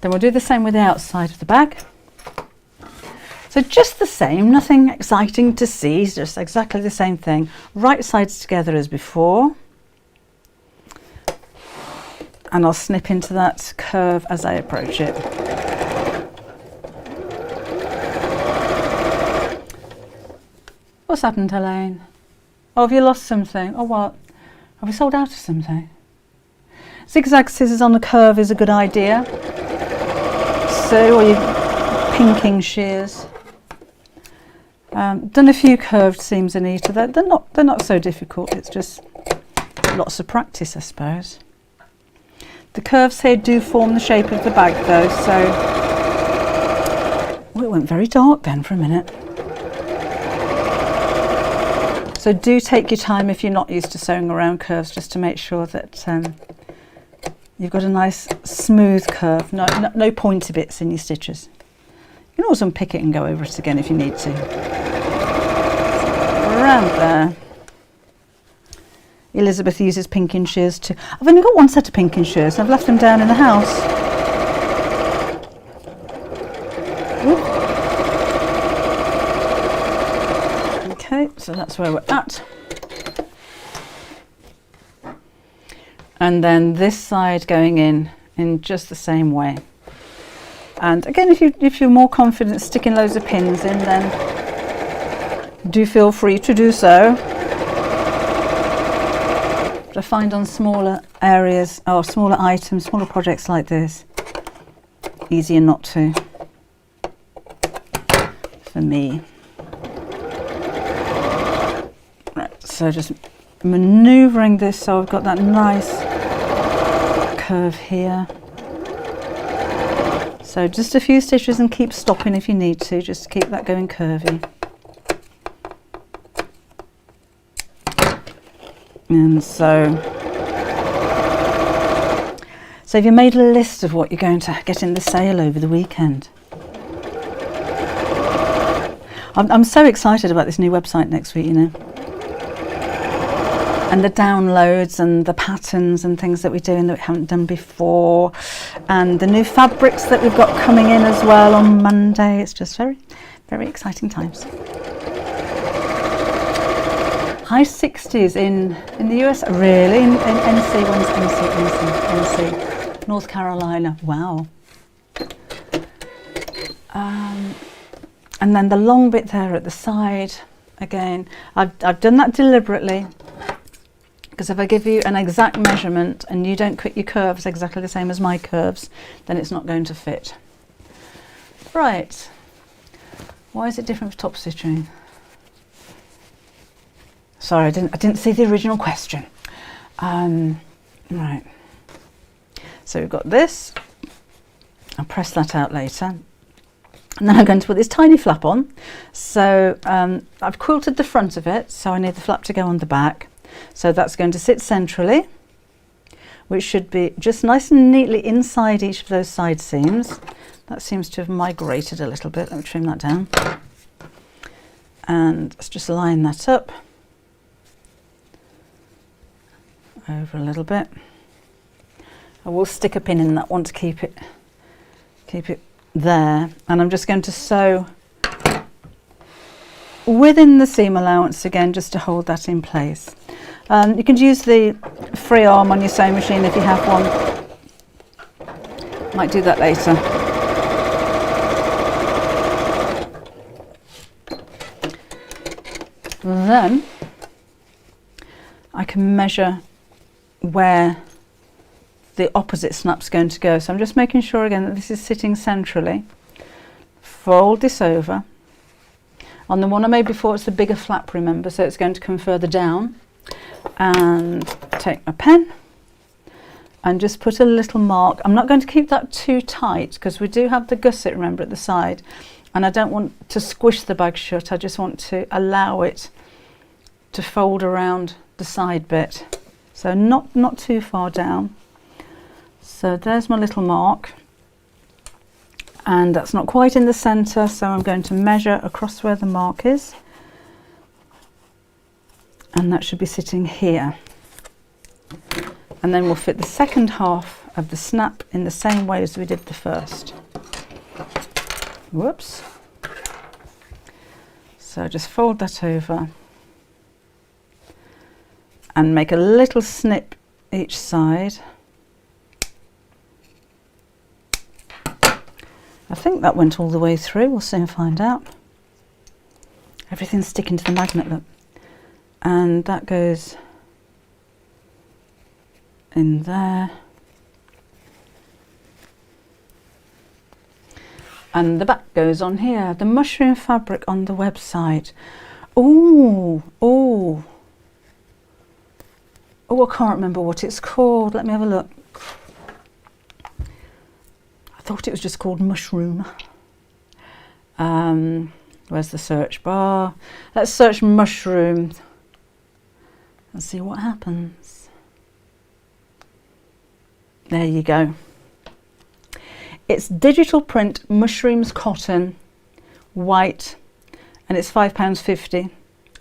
Then we'll do the same with the outside of the bag. So just the same, nothing exciting to see, just exactly the same thing. Right sides together as before. And I'll snip into that curve as I approach it. What's happened, Elaine? Oh, have you lost something? Or what? Have we sold out of something? Zigzag scissors on the curve is a good idea. So, or your pinking shears. Done a few curved seams, Anita. They're not so difficult. It's just lots of practice, I suppose. The curves here do form the shape of the bag, though. So, oh, it went very dark then for a minute. So do take your time if you're not used to sewing around curves, just to make sure that you've got a nice smooth curve, no pointy bits in your stitches. You can always unpick it and go over it again if you need to. Around there. Elizabeth uses pinking shears too. I've only got one set of pinking shears and I've left them down in the house. Ooh. Okay, so that's where we're at. And then this side going in just the same way. And again, if you're more confident sticking loads of pins in, then do feel free to do so. But I find on smaller areas or smaller items, smaller projects like this, easier not to, for me. Right, so just manoeuvring this so I've got that nice curve here. So just a few stitches and keep stopping if you need to, just to keep that going curvy. And so have you made a list of what you're going to get in the sale over the weekend? I'm so excited about this new website next week, you know. And the downloads and the patterns and things that we're doing that we haven't done before. And the new fabrics that we've got coming in as well on Monday. It's just very, very exciting times. High 60s in the US, really? In NC, when's NC, North Carolina, wow. And then the long bit there at the side, again, I've done that deliberately, because if I give you an exact measurement and you don't cut your curves exactly the same as my curves, then it's not going to fit. Right, why is it different for top stitching? Sorry, I didn't see the original question. Right. So we've got this. I'll press that out later. And then I'm going to put this tiny flap on. So I've quilted the front of it, so I need the flap to go on the back. So that's going to sit centrally, which should be just nice and neatly inside each of those side seams. That seems to have migrated a little bit. Let me trim that down. And let's just line that up. Over a little bit. I will stick a pin in that one to keep it there, and I'm just going to sew within the seam allowance again, just to hold that in place. You can use the free arm on your sewing machine if you have one. Might do that later. Then I can measure where the opposite snap's going to go. So I'm just making sure again that this is sitting centrally. Fold this over. On the one I made before, it's the bigger flap, remember, so it's going to come further down. And take my pen and just put a little mark. I'm not going to keep that too tight because we do have the gusset, remember, at the side, and I don't want to squish the bag shut. I just want to allow it to fold around the side bit. So not too far down. So there's my little mark, and that's not quite in the center, so I'm going to measure across where the mark is, and that should be sitting here. And then we'll fit the second half of the snap in the same way as we did the first. Whoops. So just fold that over and make a little snip each side. I think that went all the way through. We'll soon find out. Everything's sticking to the magnet, look. And that goes in there. And the back goes on here. The mushroom fabric on the website. Oh, I can't remember what it's called. Let me have a look. I thought it was just called mushroom. Where's the search bar? Let's search mushroom and see what happens. There you go. It's digital print mushrooms cotton, white, and it's £5.50.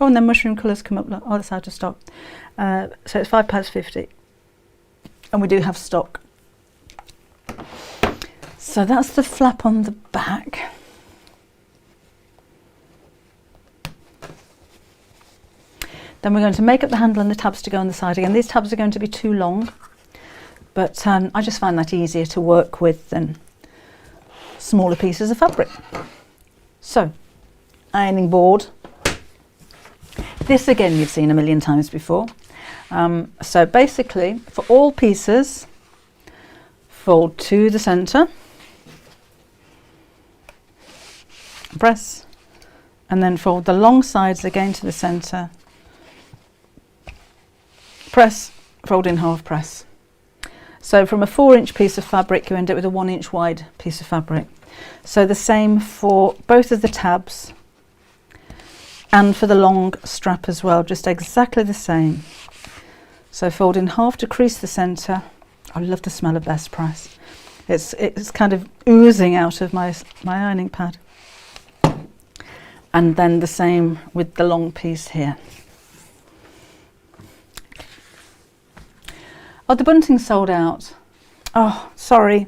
Oh, and then mushroom colours come up. Look, oh, that's out of stock. So it's £5.50, and we do have stock. So that's the flap on the back. Then we're going to make up the handle and the tabs to go on the side again. These tabs are going to be too long, but I just find that easier to work with than smaller pieces of fabric. So, ironing board. This again you've seen a million times before. So basically, for all pieces, fold to the centre, press, and then fold the long sides again to the centre, press, fold in half, press. So from a 4-inch piece of fabric you end up with a 1-inch wide piece of fabric. So the same for both of the tabs and for the long strap as well, just exactly the same. So fold in half to crease the centre. I love the smell of best press. It's kind of oozing out of my ironing pad. And then the same with the long piece here. Oh, the bunting's sold out. Oh, sorry.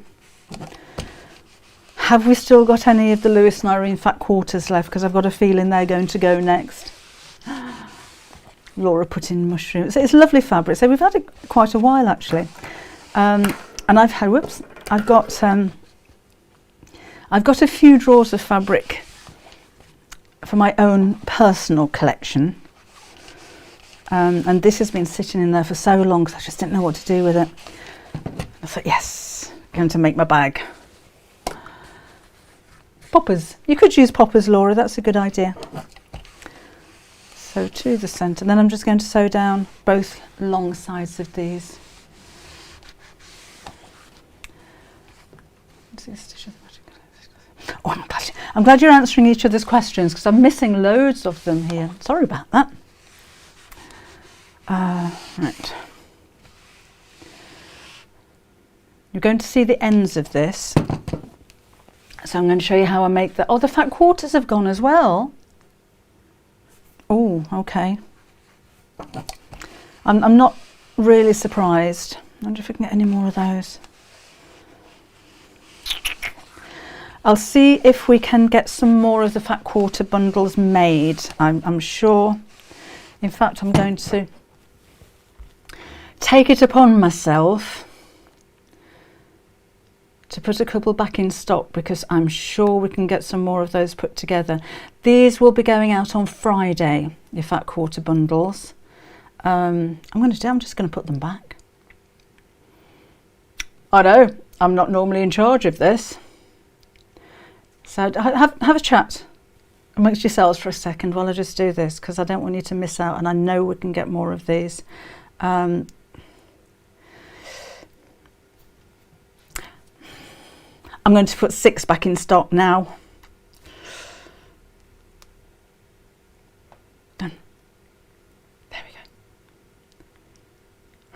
Have we still got any of the Lewis and Irene fat quarters left? Because I've got a feeling they're going to go next. Laura put in mushrooms. It's lovely fabric. So we've had it quite a while actually. And I've had, I've got a few drawers of fabric for my own personal collection. And this has been sitting in there for so long because I just didn't know what to do with it. I thought, yes, going to make my bag. Poppers. You could use poppers, Laura, that's a good idea. So to the centre, then I'm just going to sew down both long sides of these. Oh, I'm glad you're answering each other's questions because I'm missing loads of them here. Sorry about that. Right. You're going to see the ends of this. So I'm going to show you how I make that. Oh, the fat quarters have gone as well. Oh, okay. I'm not really surprised. I wonder if we can get any more of those. I'll see if we can get some more of the fat quarter bundles made. I'm sure. In fact, I'm going to take it upon myself to put a couple back in stock because I'm sure we can get some more of those put together. These will be going out on Friday, your fat quarter bundles. I'm just going to put them back. I know, I'm not normally in charge of this. So have a chat amongst yourselves for a second while I just do this because I don't want you to miss out and I know we can get more of these. I'm going to put 6 back in stock now. Done. There we go.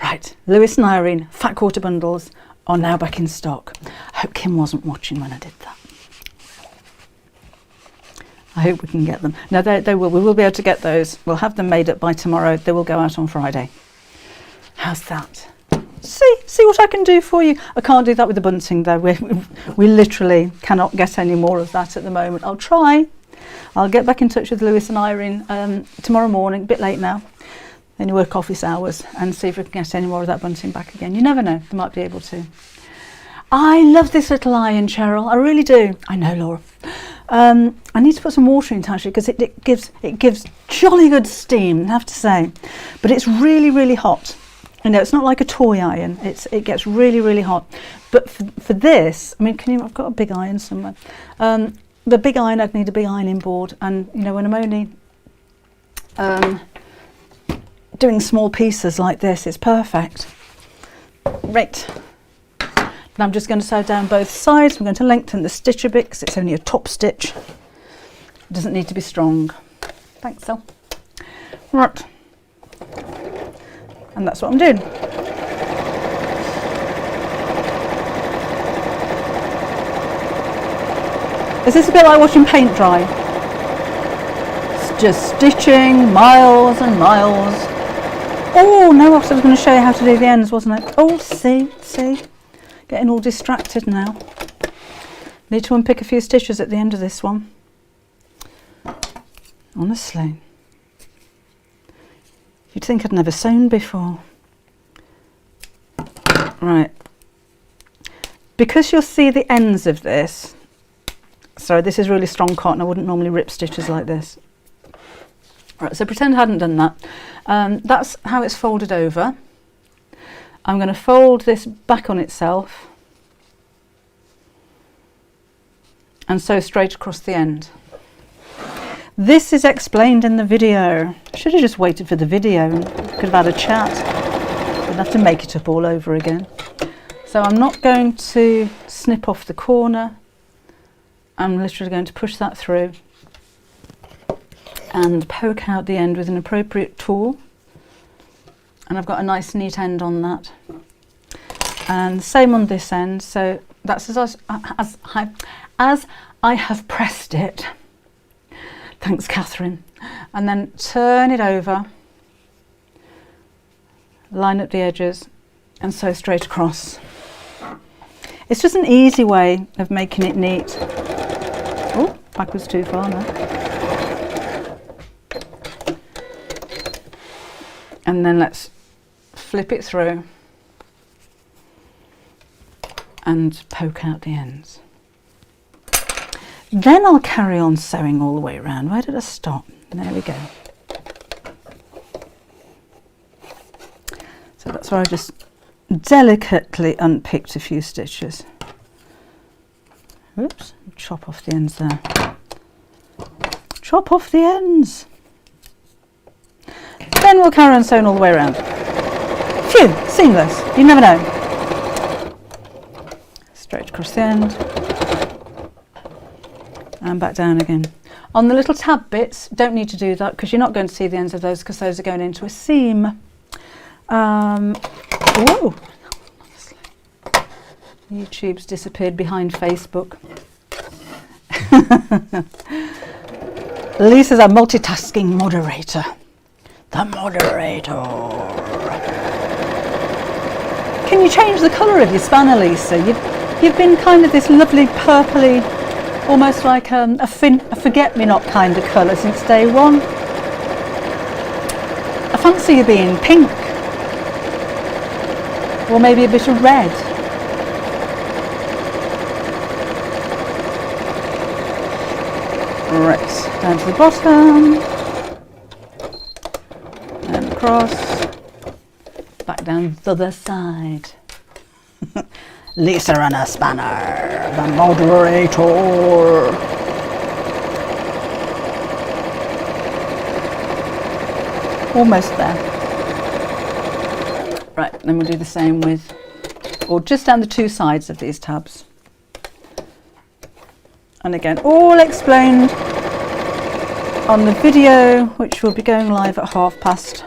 Right, Lewis and Irene fat quarter bundles are now back in stock. I hope Kim wasn't watching when I did that. I hope we can get them. No, they will. We will be able to get those. We'll have them made up by tomorrow. They will go out on Friday. How's that? See what I can do for you. I can't do that with the bunting though. We literally cannot get any more of that at the moment. I'll try. I'll get back in touch with Lewis and Irene tomorrow morning, a bit late now. Then you work office hours and see if we can get any more of that bunting back again. You never know, they might be able to. I love this little iron, Cheryl. I really do. I know, Laura. I need to put some water in it actually because it gives jolly good steam, I have to say. But it's really, really hot. You know, it's not like a toy iron. It gets really, really hot. But for this, I mean, I've got a big iron somewhere. The big iron, I'd need a big ironing board. And, you know, when I'm only doing small pieces like this, it's perfect. Right. And I'm just going to sew down both sides. I'm going to lengthen the stitch a bit because it's only a top stitch. It doesn't need to be strong. Thanks, Sal. Right. And that's what I'm doing. Is this a bit like watching paint dry? It's just stitching miles and miles. Oh no, I was going to show you how to do the ends, wasn't it? Oh, see, getting all distracted now. Need to unpick a few stitches at the end of this one. Honestly, you'd think I'd never sewn before. Right, because you'll see the ends of this. Sorry, this is really strong cotton. I wouldn't normally rip stitches like this. Right, so pretend I hadn't done that. That's how it's folded over. I'm going to fold this back on itself and sew straight across the end. This is explained in the video. Should have just waited for the video and could have had a chat. Didn't have to make it up all over again. So I'm not going to snip off the corner. I'm literally going to push that through and poke out the end with an appropriate tool. And I've got a nice neat end on that. And same on this end. So that's as I have pressed it. Thanks, Catherine. And then turn it over, line up the edges and sew straight across. It's just an easy way of making it neat. Oh, backwards too far now. And then let's flip it through and poke out the ends. Then I'll carry on sewing all the way around. Where did I stop? There we go. So that's where I just delicately unpicked a few stitches. Oops, chop off the ends there. Chop off the ends. Then we'll carry on sewing all the way around. Phew, seamless. You never know. Straight across the end. And back down again. On the little tab bits, don't need to do that because you're not going to see the ends of those because those are going into a seam. Whoa! YouTube's disappeared behind Facebook. Lisa's a multitasking moderator. The moderator. Can you change the colour of your spanner, Lisa? You've been kind of this lovely purpley, almost like a forget-me-not kind of colour since day one. I fancy you being pink. Or maybe a bit of red. Right, down to the bottom. And across. Back down the other side. Lisa and a spanner, the moderator. Almost there. Right, then we'll do the same with, or just down the two sides of these tabs. And again, all explained on the video, which will be going live at 30:30.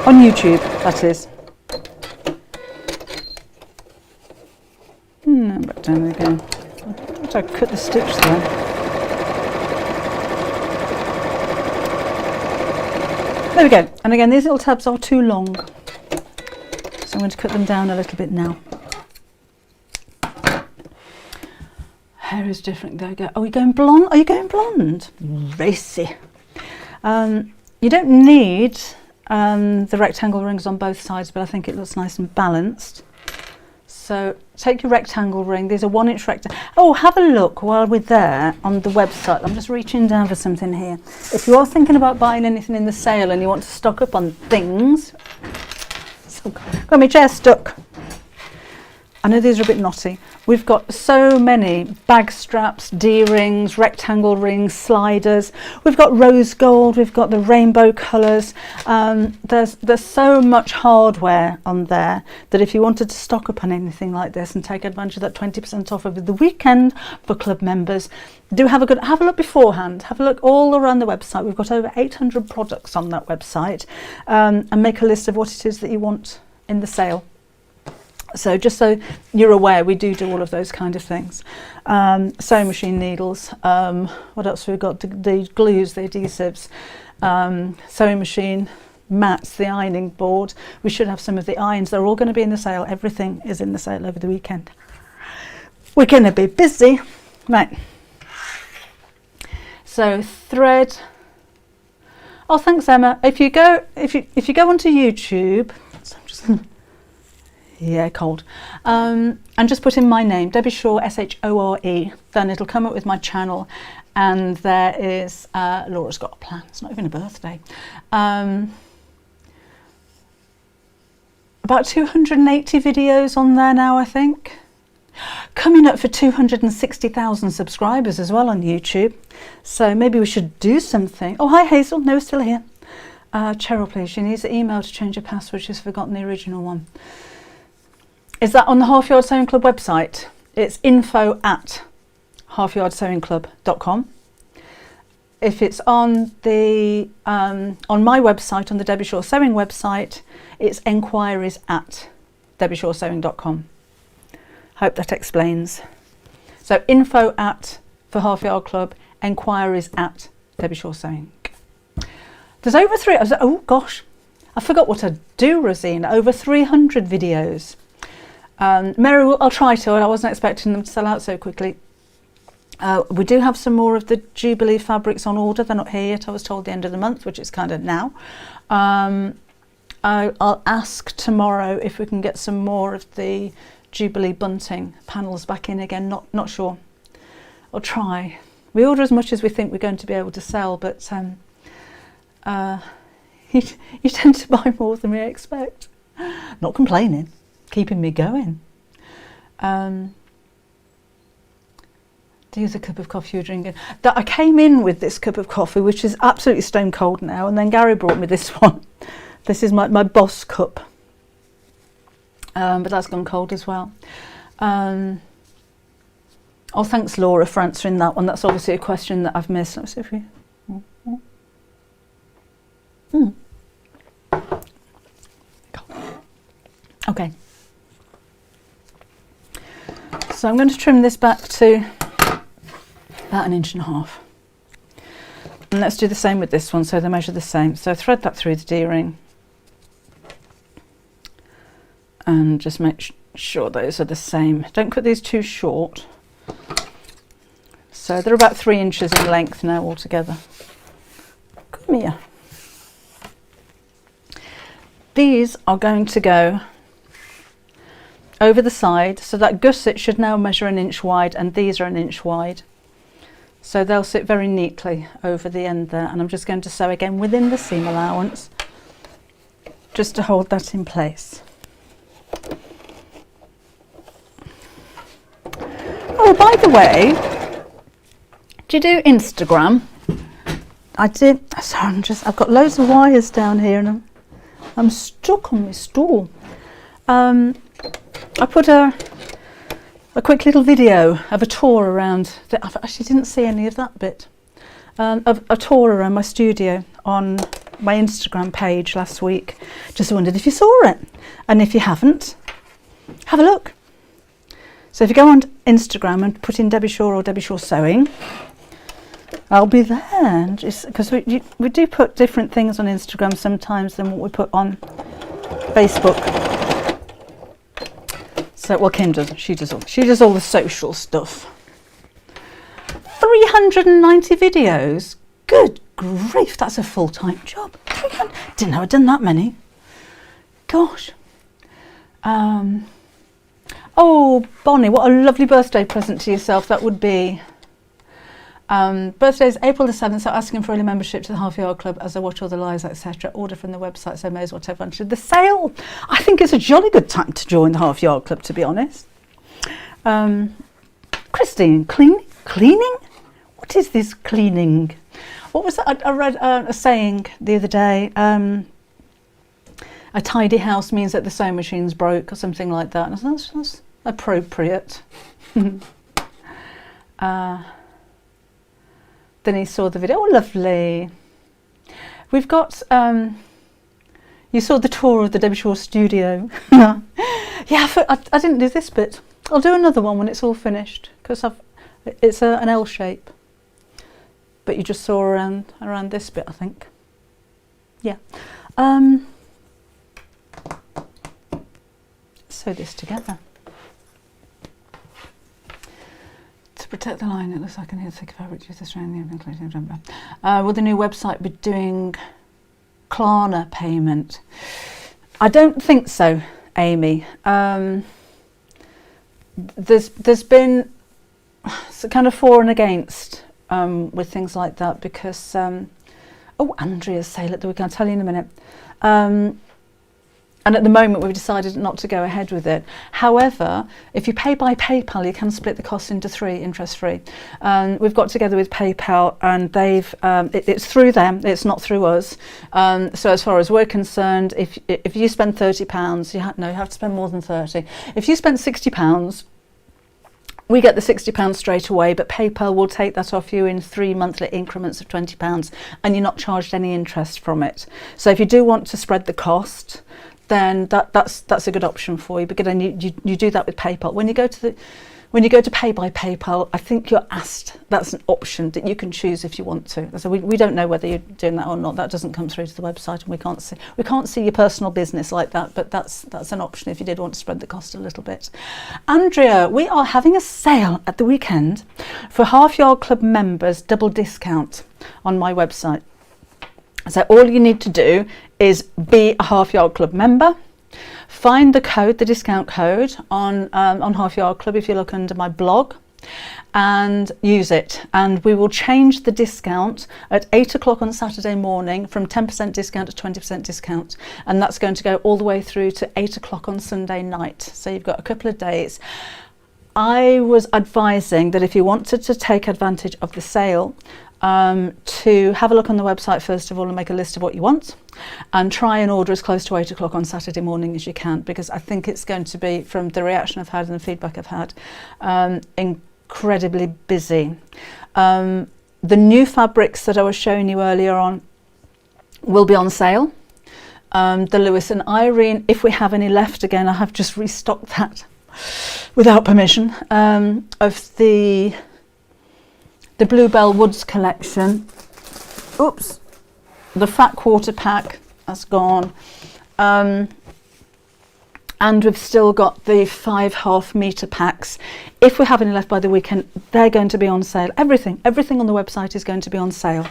On YouTube, that is. Back down again. I thought I cut the stitch there. There we go. And again, these little tabs are too long, so I'm going to cut them down a little bit now. Hair is different. There we go. Are we going blonde? Are you going blonde? Racy. You don't need the rectangle rings on both sides, but I think it looks nice and balanced. So take your rectangle ring. These are 1-inch rectangles. Oh, have a look while we're there on the website. I'm just reaching down for something here. If you are thinking about buying anything in the sale and you want to stock up on things, got my chair stuck. I know these are a bit knotty. We've got so many bag straps, D-rings, rectangle rings, sliders. We've got rose gold, we've got the rainbow colours. There's so much hardware on there that if you wanted to stock up on anything like this and take advantage of that 20% off over the weekend for club members, do have a look beforehand. Have a look all around the website. We've got over 800 products on that website, and make a list of what it is that you want in the sale. So just so you're aware, we do all of those kind of things. Sewing machine needles, what else have we got? The glues, the adhesives, sewing machine mats, the ironing board. We should have some of the irons. They're all going to be in the sale. Everything is in the sale over the weekend. We're going to be busy. Right. So thread. Oh, thanks, Emma. If you go onto YouTube, so I'm just yeah, cold. And just put in my name, Debbie Shore, Shore, then it'll come up with my channel, and there is Laura's got a plan. It's not even a birthday. About 280 videos on there now, I think. Coming up for 260,000 subscribers as well on YouTube. So maybe we should do something. Oh, hi Hazel. No, still here. Cheryl, please. She needs the email to change her password. She's forgotten the original one. Is that on the Half Yard Sewing Club website? It's info@halfyardsewingclub.com. If it's on the on my website, on the Debbie Shore Sewing website, it's enquiries@debbieshoresewing.com. Hope that explains. So info@ for Half Yard Club, enquiries@Debbie Shore Sewing. There's over oh gosh, I forgot what to do, Rosine. Over 300 videos. Mary, I'll try to. I wasn't expecting them to sell out so quickly. We do have some more of the Jubilee fabrics on order. They're not here yet. I was told the end of the month, which is kind of now. I'll ask tomorrow if we can get some more of the Jubilee bunting panels back in again. Not sure. I'll try. We order as much as we think we're going to be able to sell, but you tend to buy more than we expect. Not complaining. Keeping me going. The other cup of coffee you're drinking. That I came in with this cup of coffee, which is absolutely stone cold now, and then Gary brought me this one. This is my Boss cup, but that's gone cold as well. Oh, thanks Laura for answering that one. That's obviously a question that I've missed. Let's see if we. Okay. So I'm going to trim this back to about 1.5 inches. And let's do the same with this one, so they measure the same. So thread that through the D-ring. And just make sure those are the same. Don't cut these too short. So they're about 3 inches in length now altogether. Come here. These are going to go over the side, so that gusset should now measure 1 inch wide, and these are 1 inch wide. So they'll sit very neatly over the end there, and I'm just going to sew again within the seam allowance, just to hold that in place. Oh, by the way, do you do Instagram? I did. Sorry, I've got loads of wires down here, and I'm stuck on my stool. I put a quick little video of a tour around. I actually didn't see any of that bit. Of a tour around my studio on my Instagram page last week. Just wondered if you saw it, and if you haven't, have a look. So if you go on Instagram and put in Debbie Shore or Debbie Shore Sewing, I'll be there. Because we do put different things on Instagram sometimes than what we put on Facebook. So, well, Kim does. She does all the social stuff. 390 videos. Good grief, that's a full-time job. Didn't know I'd done that many. Gosh. Oh, Bonnie, what a lovely birthday present to yourself that would be. Birthday is April the 7th, so asking for early membership to the Half Yard Club as I watch all the lives, etc. Order from the website, so may as well take advantage of the sale. I think it's a jolly good time to join the Half Yard Club, to be honest. Christine, cleaning? What is this cleaning? What was that? I read a saying the other day. A tidy house means that the sewing machine's broke or something like that. And I thought that's appropriate. Then he saw the video. Oh, lovely. We've got, you saw the tour of the Debbie Shaw studio. Yeah, I didn't do this bit. I'll do another one when it's all finished, because it's an L shape. But you just saw around this bit, I think. Yeah. Sew this together. To protect the line, it looks like I need to take a fabric to this around the including jumper. Will the new website be doing Klarna payment? I don't think so, Amy. There's been kind of for and against with things like that, because oh, Andrea's sale at the weekend, I'll tell you in a minute. And at the moment we've decided not to go ahead with it. However, if you pay by PayPal, you can split the cost into 3, interest free. We've got together with PayPal, and they've it's through them, it's not through us. So as far as we're concerned, if you spend £30, you have to spend more than 30. If you spend £60, we get the £60 straight away, but PayPal will take that off you in 3 monthly increments of £20, and you're not charged any interest from it. So if you do want to spread the cost, then that's a good option for you. But again, you do that with PayPal. When you go to pay by PayPal, I think you're asked. That's an option that you can choose if you want to. So we don't know whether you're doing that or not. That doesn't come through to the website, and we can't see your personal business like that. But that's an option if you did want to spread the cost a little bit. Andrea, we are having a sale at the weekend for Half Yard Club members, double discount on my website. So all you need to do is be a Half Yard Club member. Find the code, the discount code on Half Yard Club if you look under my blog, and use it. And we will change the discount at 8 o'clock on Saturday morning from 10% discount to 20% discount. And that's going to go all the way through to 8 o'clock on Sunday night. So you've got a couple of days. I was advising that if you wanted to take advantage of the sale, to have a look on the website first of all and make a list of what you want, and try and order as close to 8 o'clock on Saturday morning as you can, because I think it's going to be, from the reaction I've had and the feedback I've had, incredibly busy. The new fabrics that I was showing you earlier on will be on sale. The Lewis and Irene, if we have any left, again, I have just restocked that without permission, of the Bluebell Woods collection. Oops, the fat quarter pack, that's gone. And we've still got the 5 half-metre packs. If we have any left by the weekend, they're going to be on sale. Everything on the website is going to be on sale.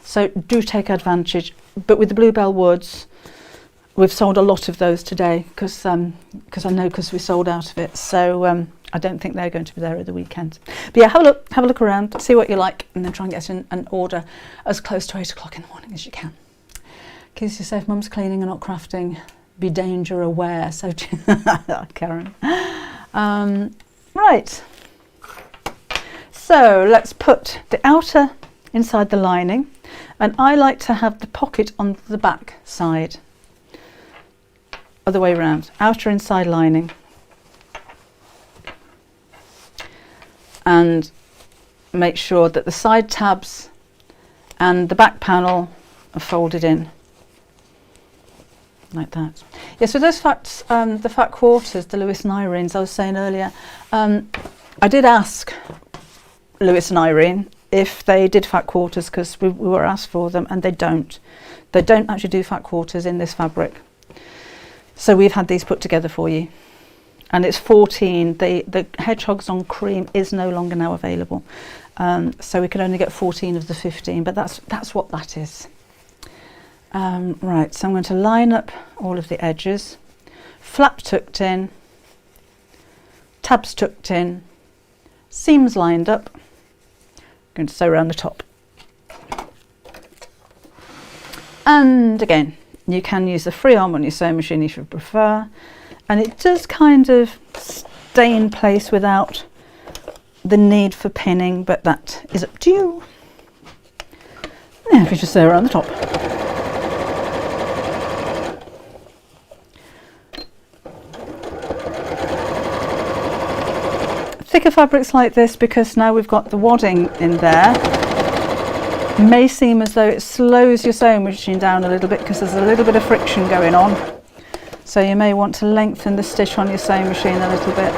So do take advantage. But with the Bluebell Woods, we've sold a lot of those today, because we sold out of it. So I don't think they're going to be there at the weekend. But yeah, have a look around, see what you like, and then try and get in an order as close to 8 o'clock in the morning as you can. Keep yourself, mum's cleaning and not crafting. Be danger aware. So Karen. Right. So let's put the outer inside the lining, and I like to have the pocket on the back side. Other way around. Outer inside lining. And make sure that the side tabs and the back panel are folded in like that. Yeah, so those the fat quarters, the Lewis and Irenes, I was saying earlier, I did ask Lewis and Irene if they did fat quarters, because we were asked for them, and they don't. They don't actually do fat quarters in this fabric. So we've had these put together for you. And it's 14. The Hedgehogs on Cream is no longer now available. So we can only get 14 of the 15, but that's what that is. Right, so I'm going to line up all of the edges. Flap tucked in, tabs tucked in, seams lined up. I'm going to sew around the top. And again, you can use the free arm on your sewing machine if you prefer. And it does kind of stay in place without the need for pinning, but that is up to you. Yeah, if you just sew around the top. Thicker fabrics like this, because now we've got the wadding in there, may seem as though it slows your sewing machine down a little bit because there's a little bit of friction going on. So you may want to lengthen the stitch on your sewing machine a little bit.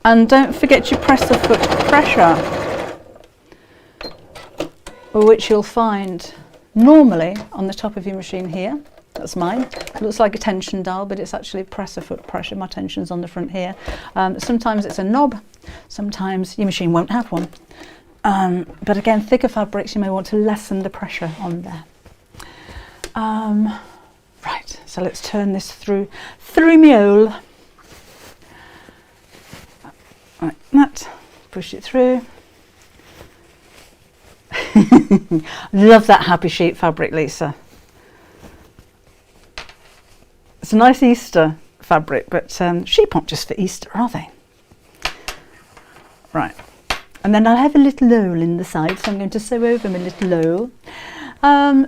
And don't forget your presser foot pressure, which you'll find normally on the top of your machine here. That's mine. It looks like a tension dial, but it's actually presser foot pressure. My tension's on the front here. Sometimes it's a knob, sometimes your machine won't have one. But again, thicker fabrics, you may want to lessen the pressure on there. Right, so let's turn this through my hole. Like that, push it through. Love that happy sheet fabric, Lisa. It's a nice Easter fabric, but sheep aren't just for Easter, are they? Right, and then I'll have a little hole in the side, so I'm going to sew over my little hole.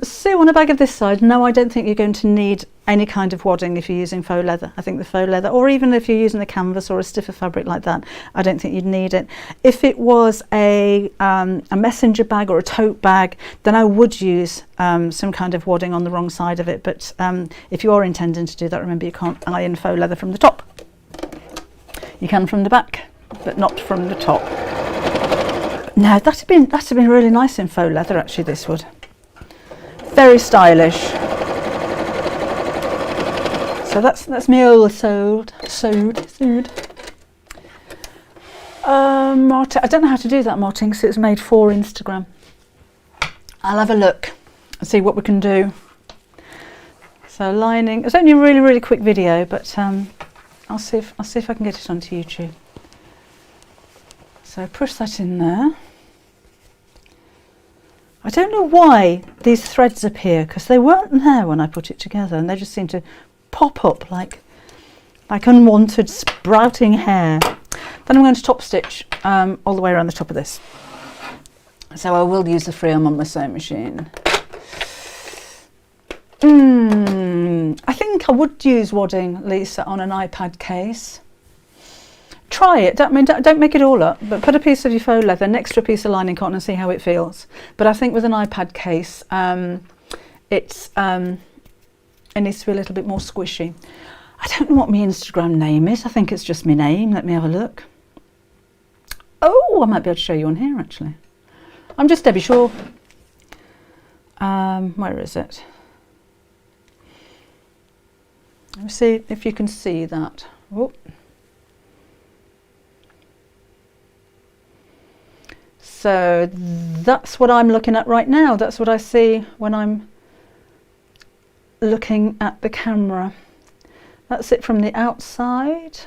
Sew on a bag of this side. No, I don't think you're going to need any kind of wadding if you're using faux leather. I think the faux leather, or even if you're using a canvas or a stiffer fabric like that, I don't think you'd need it. If it was a messenger bag or a tote bag, then I would use some kind of wadding on the wrong side of it. But if you are intending to do that, remember you can't iron faux leather from the top. You can from the back, but not from the top. No, that'd have been really nice in faux leather, actually, this would. Very stylish. So that's me all sewed. I don't know how to do that marting, because it's made for Instagram. I'll have a look and see what we can do. So lining. It's only a really quick video, but I'll see if I can get it onto YouTube. So push that in there. I don't know why these threads appear, because they weren't there when I put it together, and they just seem to pop up like unwanted sprouting hair. Then I'm going to top stitch all the way around the top of this. So I will use the free arm on my sewing machine. I think I would use wadding, Lisa, on an iPad case. Try it. Don't make it all up, but put a piece of your faux leather next to a piece of lining cotton and see how it feels. But I think with an iPad case, it needs to be a little bit more squishy. I don't know what my Instagram name is. I think it's just my name. Let me have a look. Oh, I might be able to show you on here, actually. I'm just Debbie Shaw. Where is it? Let me see if you can see that. Oh. So that's what I'm looking at right now. That's what I see when I'm looking at the camera. That's it from the outside.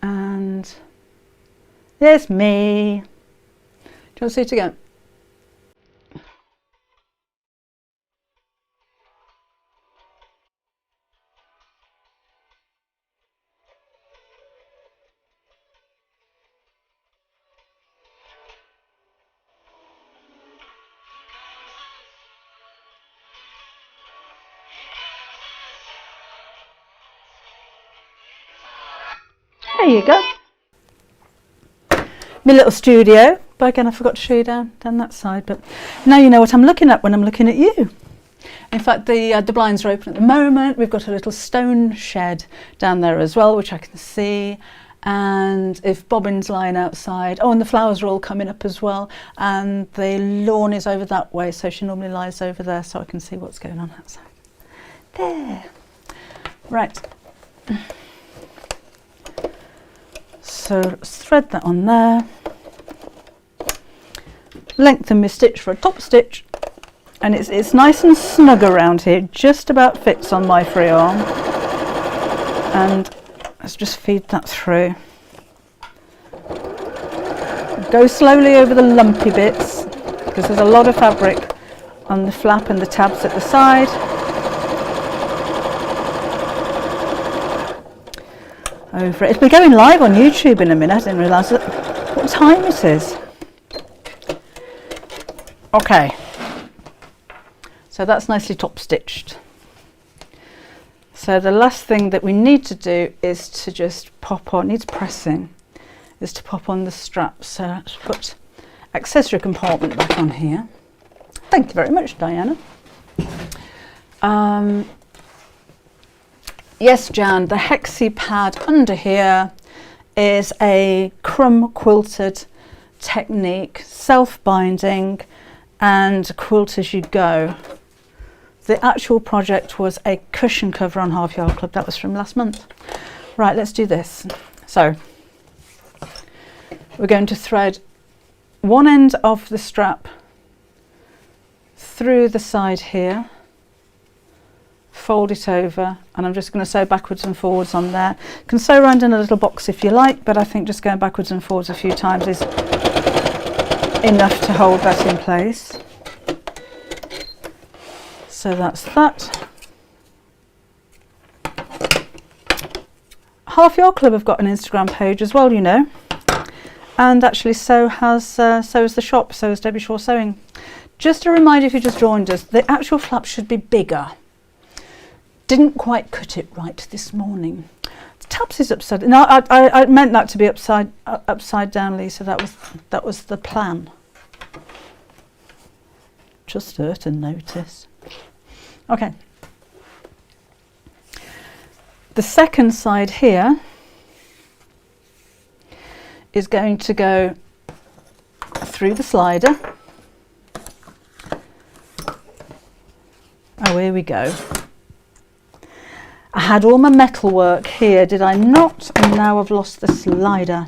And there's me. Do you want to see it again? There you go. My little studio. But again, I forgot to show you down that side. But now you know what I'm looking at when I'm looking at you. In fact, the blinds are open at the moment. We've got a little stone shed down there as well, which I can see. And if Bobbin's lying outside, oh, and the flowers are all coming up as well. And the lawn is over that way, so she normally lies over there, so I can see what's going on outside. There. Right. So let's thread that on there. Lengthen my stitch for a top stitch. And it's nice and snug around here, just about fits on my free arm. And let's just feed that through. Go slowly over the lumpy bits, because there's a lot of fabric on the flap and the tabs at the side. over it. It'll be going live on YouTube in a minute. I didn't realise what time it is. Okay, so that's nicely top stitched. So the last thing that we need to do is to just pop on, needs pressing, is to pop on the straps. So let's put accessory compartment back on here. Thank you very much, Diana. Yes, Jan, the hexie pad under here is a crumb quilted technique, self-binding and quilt as you go. The actual project was a cushion cover on Half Yard Club. That was from last month. Right, let's do this. So we're going to thread one end of the strap through the side here, fold it over, and I'm just going to sew backwards and forwards on there. You can sew around in a little box if you like, but I think just going backwards and forwards a few times is enough to hold that in place. So that's that. Half Yard Club have got an Instagram page as well, you know, and actually so has the shop, so has Debbie Shaw Sewing. Just a reminder, if you just joined us, the actual flap should be bigger. Didn't quite cut it right this morning. The tabs is upside. No, I meant that to be upside down, Lisa. That was the plan. Just certain notice. Okay. The second side here is going to go through the slider. Oh, here we go. I had all my metal work here, did I not? And now I've lost the slider.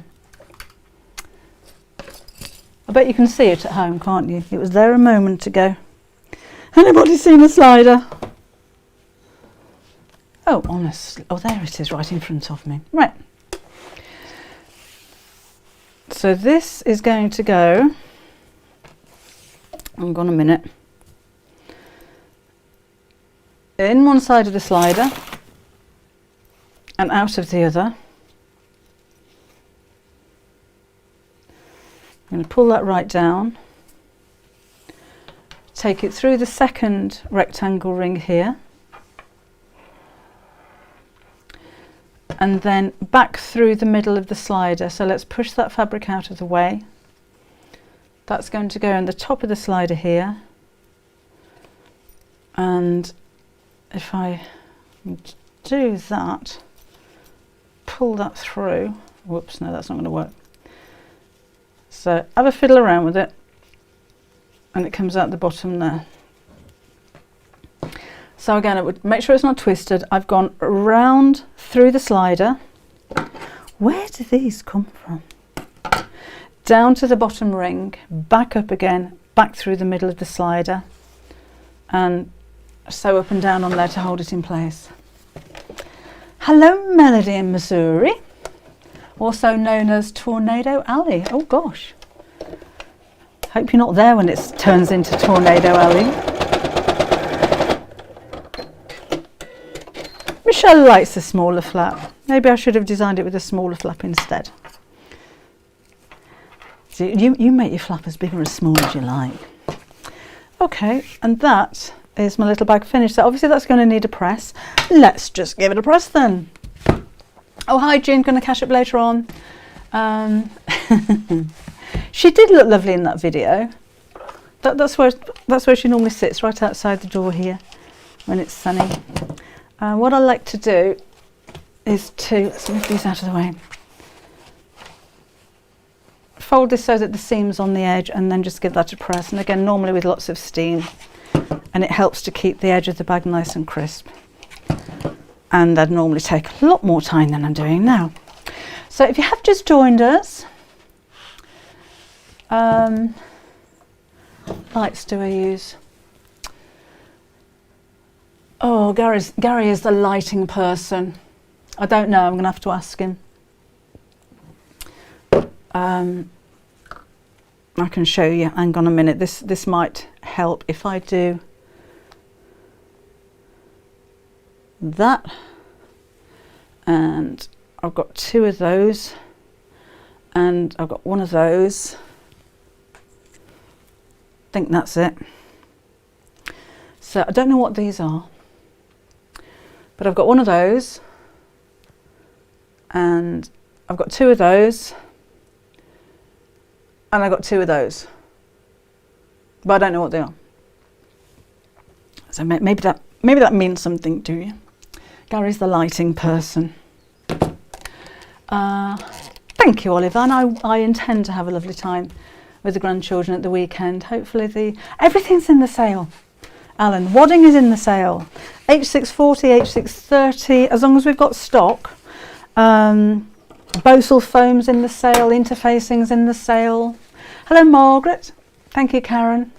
I bet you can see it at home, can't you? It was there a moment ago. Anybody seen the slider? Oh, honestly. Oh, there it is, right in front of me. Right. So this is going to go, hang on a minute, in one side of the slider and out of the other. I'm going to pull that right down, take it through the second rectangle ring here, and then back through the middle of the slider. So let's push that fabric out of the way. That's going to go on the top of the slider here, and if I do that, pull that through, whoops, no, that's not going to work. So have a fiddle around with it, and it comes out the bottom there. So again, it would make sure it's not twisted. I've gone round through the slider. Where do these come from? Down to the bottom ring, back up again, back through the middle of the slider, and sew up and down on there to hold it in place. Hello, Melody in Missouri, also known as Tornado Alley. Oh gosh, hope you're not there when it turns into Tornado Alley. Michelle likes a smaller flap. Maybe I should have designed it with a smaller flap instead. So you make your flap as big or as small as you like. Okay, and that is my little bag finished. So obviously that's going to need a press. Let's just give it a press then. Oh, hi Jean, going to catch up later on. She did look lovely in that video. That's where she normally sits, right outside the door here when it's sunny. What I like to do is to, let's move these out of the way, fold this so that the seam's on the edge, and then just give that a press, and again normally with lots of steam, and it helps to keep the edge of the bag nice and crisp. And that'd normally take a lot more time than I'm doing now. So if you have just joined us, lights do I use? Oh, Gary is the lighting person. I don't know, I'm going to have to ask him. I can show you, hang on a minute, this might help if I do that and I've got 2 of those, and I've got 1 of those. I think that's it. So I don't know what these are, but I've got 1 of those, and I've got 2 of those, and I've got 2 of those, but I don't know what they are. So maybe that means something to you. Gary's the lighting person. Thank you, Oliver. And I intend to have a lovely time with the grandchildren at the weekend. Hopefully everything's in the sale. Alan, wadding is in the sale. H640, H630, as long as we've got stock. Bosal foam's in the sale, interfacing's in the sale. Hello, Margaret. Thank you, Karen.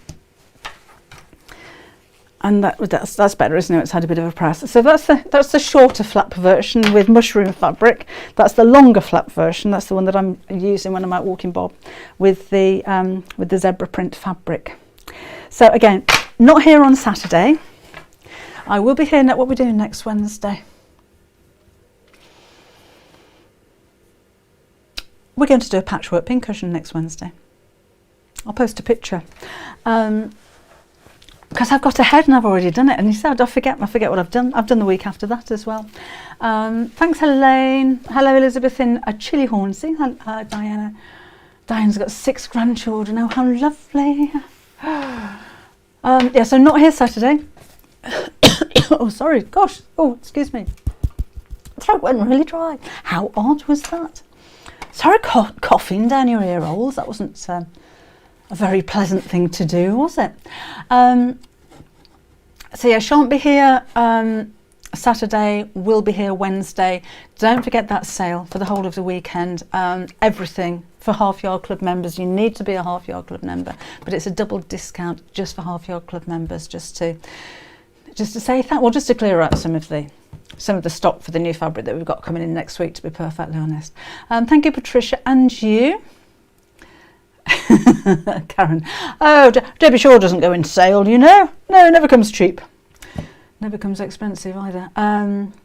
And that's better, isn't it? It's had a bit of a press. So that's the shorter flap version with mushroom fabric. That's the longer flap version. That's the one that I'm using when I'm out walking Bob with the zebra print fabric. So again, not here on Saturday. I will be here. What are we doing next Wednesday? We're going to do a patchwork pincushion next Wednesday. I'll post a picture. Because I've got ahead and I've already done it, and you said I forget what I've done. I've done the week after that as well. Thanks, Helene. Hello, Elizabeth in Chili Hornsey. Hello, Diana. Diana's got 6 grandchildren. Oh, how lovely. Yeah, so not here Saturday. Oh, sorry. Gosh. Oh, excuse me. Throat went really dry. How odd was that? Sorry, coughing down your ear holes. That wasn't a very pleasant thing to do, was it? So yeah, shan't be here Saturday, will be here Wednesday. Don't forget that sale for the whole of the weekend. Everything for Half Yard Club members. You need to be a Half Yard Club member, but it's a double discount just for Half Yard Club members, just to say thank. Well, just to clear out some of the stock for the new fabric that we've got coming in next week, to be perfectly honest. Thank you, Patricia, and you. Karen, oh, Debbie Shaw doesn't go in sale, you know. No, never comes cheap. Never comes expensive either.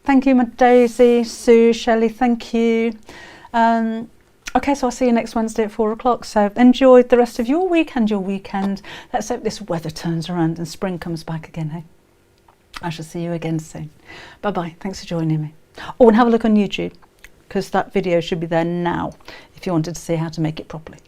Thank you, my Daisy, Sue, Shelley, thank you. Okay, so I'll see you next Wednesday at 4 o'clock. So enjoy the rest of your week and your weekend. Let's hope this weather turns around and spring comes back again, hey? I shall see you again soon. Bye-bye. Thanks for joining me. Oh, and have a look on YouTube, because that video should be there now if you wanted to see how to make it properly.